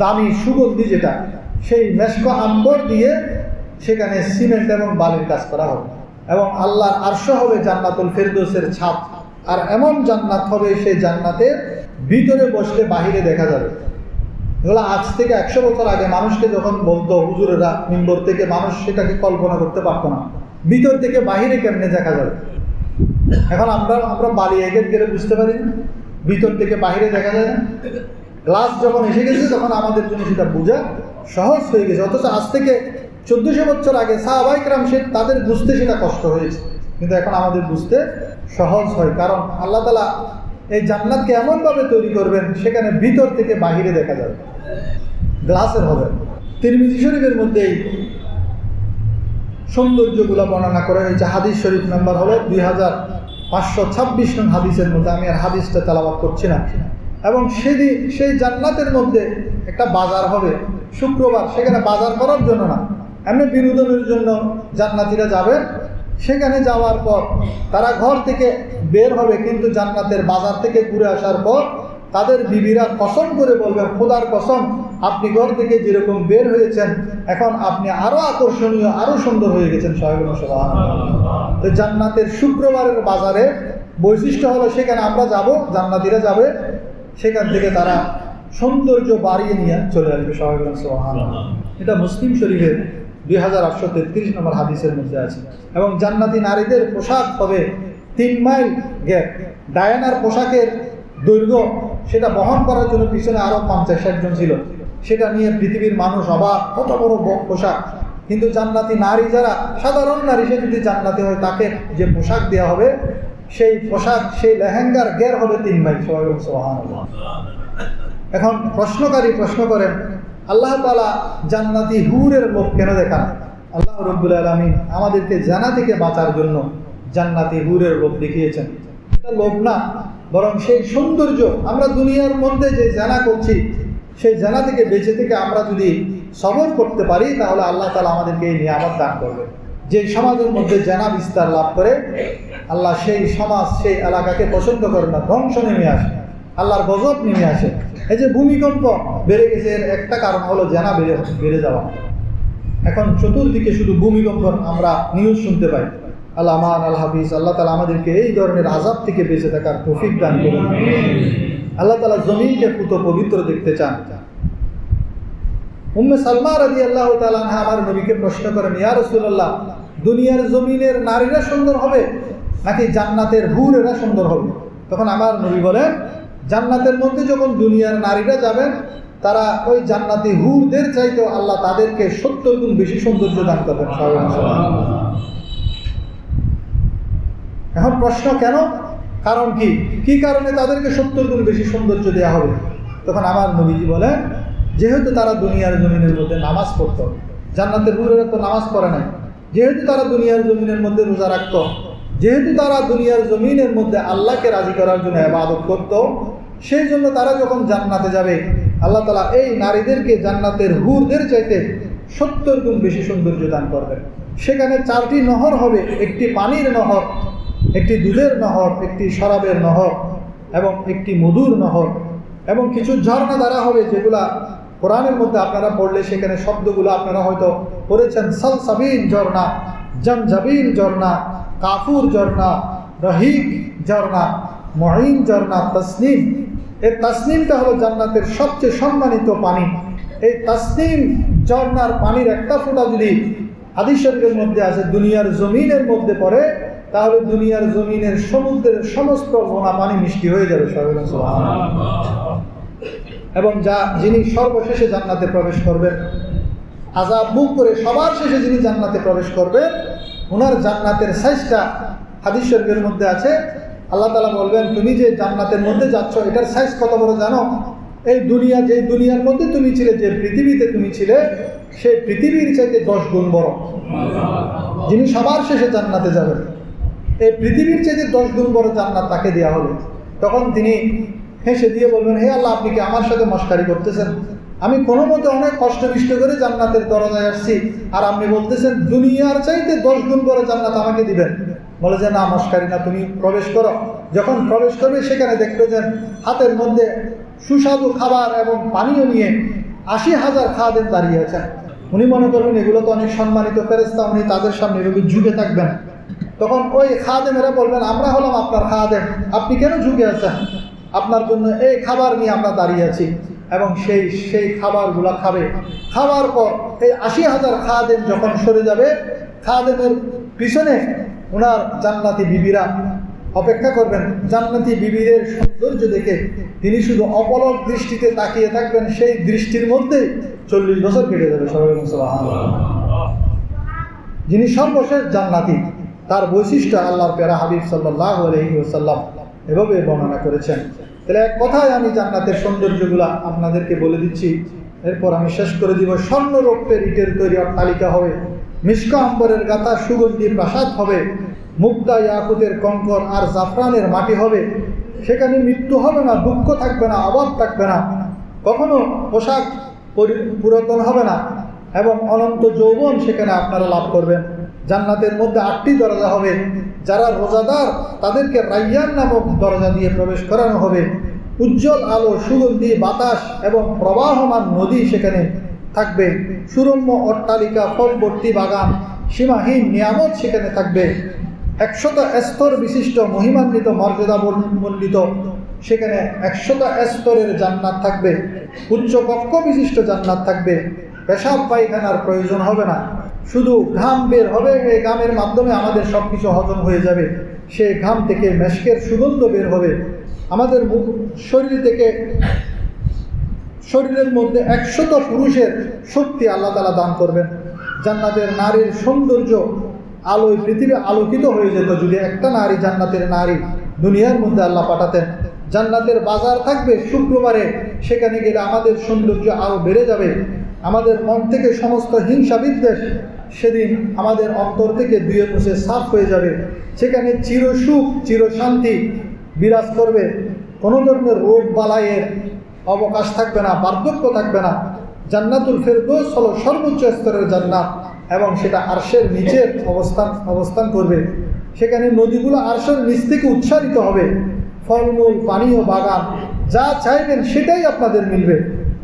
দামি সুগন্ধি যেটা, সেই মেশক আম্বর দিয়ে সেখানে সিমেন্ট এবং বালির কাজ করা হবে। এবং আল্লাহর আরশ হবে জান্নাতুল ফেরদৌসের ছাদ। আর এমন জান্নাত হবে, সেই জান্নাতের ভিতরে বসলে বাহিরে দেখা যাবে। এগুলো আজ থেকে 100 বছর আগে মানুষকে যখন বলতো হুজুরেরা মিম্বর থেকে, মানুষ সেটাকে কল্পনা করতে পারতো না ভিতর থেকে বাহিরে কেমনে দেখা যাবে। এখন আমরা বালি এগেট গেলে বুঝতে পারি না, ভিতর থেকে বাহিরে দেখা যায় না। গ্লাস যখন এসে গেছে তখন আমাদের জন্য সেটা বোঝা সহজ হয়ে গেছে। অথচ আজ থেকে 1400 বছর আগে সাহাবায়ে কেরাম তাদের বুঝতে সেটা কষ্ট হয়েছে, কিন্তু এখন আমাদের বুঝতে সহজ হয়। কারণ আল্লাহ তাআলা এই জান্নাতকে এমনভাবে তৈরি করবেন সেখানে ভিতর থেকে বাহিরে দেখা যাবে, গ্লাসের হবে। তিরমিজি শরীফের মধ্যেই সৌন্দর্যগুলো বর্ণনা করা হয়েছে। হাদিস শরীফ নাম্বার হলো 2526 নং হাদিসের মধ্যে, আমি আর হাদিসটা তেলাওয়াত করছি না। এবং সেই জান্নাতের মধ্যে একটা বাজার হবে শুক্রবার, সেখানে বাজার করার জন্য না, এমনি বিনোদনের জন্য জান্নাতীরা যাবে। সেখানে যাওয়ার পর তারা ঘর থেকে বের হবে, কিন্তু জান্নাতের বাজার থেকে ঘুরে আসার পর তাদের বিবিরা কসম করে বলবেন, খোদার কসম, আপনি ঘর থেকে যেরকম বের হয়েছেন এখন আপনি আরো আকর্ষণীয়, আরো সুন্দর হয়ে গেছেন। তো জান্নাতের শুক্রবারের বাজারে বৈশিষ্ট্য হলো সেখানে আমরা যাব, জান্নাতীরা যাবে, সেখান থেকে তারা সৌন্দর্য বাড়িয়ে নিয়ে চলে আসবে। সুবহানাল্লাহ। এটা মুসলিম শরীফের 2833 নম্বর হাদিসের মধ্যে আছে। এবং জান্নাতি নারীদের পোশাক হবে 3 মাইল গ্যাপ। ডায়ানার পোশাকের দৈর্ঘ্য সেটা বহন করার জন্য পিছনে আরো 50-60 জন ছিল, সেটা নিয়ে পৃথিবীর মানুষ অবাক, কত বড় পোশাক। কিন্তু জান্নাতি নারী যারা সাধারণ নারী, সে যদি জান্নাতি হয় তাকে যে পোশাক দেওয়া হবে, সেই পোশাক, সেই লেহেঙ্গার গের হবে 3 মাইল। সুবহানাল্লাহ। এখন প্রশ্নকারী প্রশ্ন করেন, আল্লাহ তাআলা জান্নাতি হুরের লোভ কেন দেখান? আল্লাহ রাব্বুল আলামিন আমাদেরকে জানা থেকে বাঁচার জন্য জান্নাতি হুরের লোভ দেখিয়েছেন। এটা লোভ না, বরং সেই সৌন্দর্য। আমরা দুনিয়ার মধ্যে যে জানা করছি, সেই জানা থেকে বেঁচে থেকে আমরা যদি সবর করতে পারি, তাহলে আল্লাহ তাআলা আমাদেরকে এই নিয়ামত দান করবে। যে সমাজের মধ্যে জানা বিস্তার লাভ করে, আল্লাহ সেই সমাজ, সেই এলাকাকে পছন্দ করে না, ধ্বংস নেমে আসে, আল্লাহর গজব নেমে আসে। এই যে ভূমিকম্প বেড়ে গেছে, এর একটা কারণ হলো জানা বেড়ে যাওয়া। এখন চতুর্দিকে শুধু ভূমিকম্প আমরা নিউজ শুনতে পাই। আল্লাহ আমান আল হাফিজ, আল্লাহ তাআলা আমাদেরকে এই ধরনের আযাব থেকে বেঁচে থাকার তৌফিক দান করুন। আল্লাহ তাআলা জমিনকে পুত পবিত্র দেখতে চান। উম্মে সালমা রাদিয়াল্লাহু তাআলা আনহা আমার নবীকে প্রশ্ন করেন, ইয়া রাসূলুল্লাহ, দুনিয়ার জমিনের নারীরা সুন্দর হবে নাকি জান্নাতের হুরেরা সুন্দর হবে? তখন আমার নবী বলেন, জান্নাতের মধ্যে যখন দুনিয়ার নারীরা যাবেন, তারা ওই জান্নাতি হুরদের চাইতে আল্লাহ তাদেরকে 70 গুণ বেশি সৌন্দর্য দান করবেন। এখন প্রশ্ন, কেন? কারণ কি কারণে তাদেরকে 70 গুণ বেশি সৌন্দর্য দেওয়া হবে? তখন আমার নবীজি বলেন, যেহেতু তারা দুনিয়ার জমিনের মধ্যে নামাজ পড়তো, জান্নাতের হুরেরা তো নামাজ পড়ে নাই, যেহেতু তারা দুনিয়ার জমিনের মধ্যে রোজা রাখত, যেহেতু তারা দুনিয়ার জমিনের মধ্যে আল্লাহকে রাজি করার জন্য ইবাদত করত, সেই জন্য তারা যখন জান্নাতে যাবে, আল্লাহ তাআলা এই নারীদেরকে জান্নাতের হুরদের চাইতে 70 গুণ বেশি সৌন্দর্য দান করবেন। সেখানে 4টি নহর হবে, একটি পানির নহর, একটি দুধের নহর, একটি শরাবের নহর এবং একটি মধুর নহর, এবং কিছু ঝর্ণা দ্বারা হবে, যেগুলা কোরআনের মধ্যে আপনারা পড়লে সেখানে শব্দগুলো আপনারা হয়তো পড়েছেন। সালসাবিল ঝর্ণা, জমজবিল ঝর্ণা, কাফুর ঝর্ণা, রহিক ঝর্ণা, মুঈন ঝর্ণা, তাসনিম। এই তাসনিমটা হলো জান্নাতের সবচেয়ে সম্মানিত পানি। এই তাসনিম ঝর্ণার পানির একটা ফোঁটা যদি হাদিস শরীফের মধ্যে আছে দুনিয়ার জমিনের মধ্যে পড়ে, তাহলে দুনিয়ার জমিনের সমুদ্রের সমস্ত নোনা পানি মিষ্টি হয়ে যাবে। এবং যিনি সর্বশেষে জান্নাতে প্রবেশ করবেন, আযাব মুখ করে সবার শেষে যিনি জান্নাতে প্রবেশ করবেন, ওনার জান্নাতের সাইজটা হাদিস শরীফের মধ্যে আছে। আল্লাহ তাআলা বলবেন, তুমি যে জান্নাতের মধ্যে যাচ্ছ, এটার সাইজ কত বড় জানো? এই দুনিয়ার মধ্যে তুমি ছিলে, যে পৃথিবীতে তুমি ছিলে, সেই পৃথিবীর চাইতে 10 গুণ বড়। যিনি সবার শেষে জান্নাতে যাবেন, এই পৃথিবীর চাইতে 10 গুণ বড় জান্নাত তাকে দেওয়া হবে। তখন তিনি হেসে দিয়ে বলবেন, হে আল্লাহ, আপনি কি আমার সাথে মশকারি করতেছেন? আমি কোনো মতে অনেক কষ্ট বিষ্ট করে জান্নাতের দরজায় আসছি, আর আপনি বলতেছেন দুনিয়ার চাইতে 10 গুণ বড় জান্নাত আমাকে দিবেন? বলে যে, না, মশকারি না, তুমি প্রবেশ করো। যখন প্রবেশ করবে, সেখানে দেখবে যে হাতের মধ্যে সুস্বাদু খাবার এবং পানীয় নিয়ে 80,000 খাদেম দাঁড়িয়ে আছেন। উনি মনে করবেন এগুলো তো অনেক সম্মানিত ফেরেশতা, উনি তাদের সামনে এভাবে ঝুঁকে থাকবেন। তখন ওই খাদেমেরা বলবেন, আমরা হলাম আপনার খাদেম, আপনি কেন ঝুঁকে আছেন? আপনার জন্য এই খাবার নিয়ে আমরা দাঁড়িয়ে আছি। এবং সেই খাবারগুলা খাবে। খাওয়ার পর এই 80,000 খাদেম যখন সরে যাবে, খাদেমের পিছনে ওনার জান্নাতি বিবিরা অপেক্ষা করবেন। জান্নাতি বিবিদের সৌন্দর্য দেখে তিনি শুধু অপলক দৃষ্টিতে তাকিয়ে থাকবেন, সেই দৃষ্টির মধ্যে 40 বছর কেটে যাবে। সবাই সুবহানাল্লাহ। যিনি সর্বশেষ জান্নাতি, তার বৈশিষ্ট্য আল্লাহর প্যারা হাবিব সাল্লাল্লাহু আলাইহি ওয়াসাল্লাম এভাবে বর্ণনা করেছেন। তাহলে এক কথায় আমি জান্নাতের সৌন্দর্যগুলা আপনাদেরকে বলে দিচ্ছি, এরপর আমি শেষ করে দিব। স্বর্ণ রৌপ্যের ইটের তৈরি অট্টালিকা হবে, মিশকা আম্বরের গাথা সুগন্ধি প্রাসাদ হবে, মুক্তা ইয়াকুতের কঙ্কর আর জাফরানের মাটি হবে। সেখানে মৃত্যু হবে না, দুঃখ থাকবে না, অভাব থাকবে না, কখনো পোশাক পুরাতন হবে না, এবং অনন্ত যৌবন সেখানে আপনারা লাভ করবেন। জান্নাতের মধ্যে 8টি দরজা হবে। যারা রোজাদার তাদেরকে রাইয়ান নামক দরজা দিয়ে প্রবেশ করানো হবে। উজ্জ্বল আলো, সুগন্ধি বাতাস এবং প্রবাহমান নদী সেখানে থাকবে। সুরম্য অট্টালিকা, ফলবর্তী বাগান, সীমাহীন নিয়ামত সেখানে থাকবে। 100টা স্তর বিশিষ্ট মহিমান্বিত মর্যাদামণ্ডিত সেখানে 100টা স্তরের জান্নাত থাকবে। উচ্চ কক্ষ বিশিষ্ট জান্নাত থাকবে। পেশাব পায়খানার প্রয়োজন হবে না, শুধু ঘাম বের হবে। এই ঘামের মাধ্যমে আমাদের সব কিছু হজম হয়ে যাবে। সেই ঘাম থেকে মেশকের সুগন্ধ বের হবে। আমাদের শরীরের মধ্যে 100টা পুরুষের শক্তি আল্লাহ তাআলা দান করবেন। জান্নাতের নারীর সৌন্দর্য আলোয় পৃথিবী আলোকিত হয়ে যেত যদি একটা নারী, জান্নাতের নারী দুনিয়ার মধ্যে আল্লাহ পাঠাতেন। জান্নাতের বাজার থাকবে শুক্রবারে, সেখানে গেলে আমাদের সৌন্দর্য আরও বেড়ে যাবে। আমাদের মন থেকে সমস্ত হিংসা বিদ্বেষ সেদিন আমাদের অন্তর থেকে ধুয়ে মুছে সাফ হয়ে যাবে। সেখানে চিরসুখ চিরশান্তি বিরাজ করবে। কোনো ধরনের রোগ বালাইয়ের অবকাশ থাকবে না, বার্ধক্য থাকবে না। জান্নাতুল ফেরদৌস হলো সর্বোচ্চ স্তরের জান্নাত এবং সেটা আরশের নিচের অবস্থান করবে। সেখানে নদীগুলো আরশের নিচ থেকে উচ্ছারিত হবে। ফলমূল, পানীয়, বাগান, যা চাইবেন সেটাই আপনাদের মিলবে।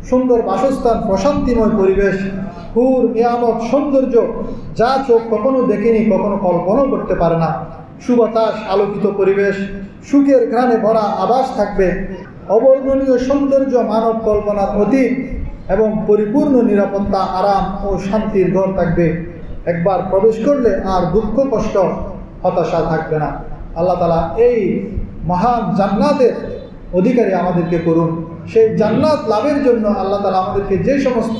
সুন্দর বাসস্থান, প্রশান্তিময় পরিবেশ, হুর, নিয়ামত, সৌন্দর্য যা চোখ কখনো দেখেনি, কখনো কল্পনাও করতে পারে না। সুবাতাস, আলোকিত পরিবেশ, সুখের ঘ্রাণে ভরা আবাস থাকবে। অবর্ণনীয় সৌন্দর্য, মানব কল্পনার অতীত এবং পরিপূর্ণ নিরাপত্তা, আরাম ও শান্তির ঘর থাকবে। একবার প্রবেশ করলে আর দুঃখ, কষ্ট, হতাশা থাকবে না। আল্লাহ তাআলা এই মহান জান্নাতের অধিকারী আমাদেরকে করুন। সেই জান্নাত লাভের জন্য আল্লাহ তাআলা আমাদেরকে যে সমস্ত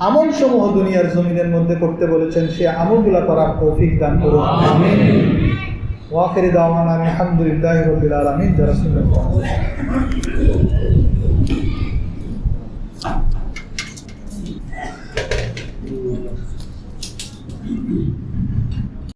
আমলসমূহ দুনিয়ার জমিনের মধ্যে করতে বলেছেন, সেই আমলগুলো করার তৌফিক দান করুন। আমিন। ওয়া আখিরু দাওয়ানা আলহামদুলিল্লাহি রাব্বিল আলামিন।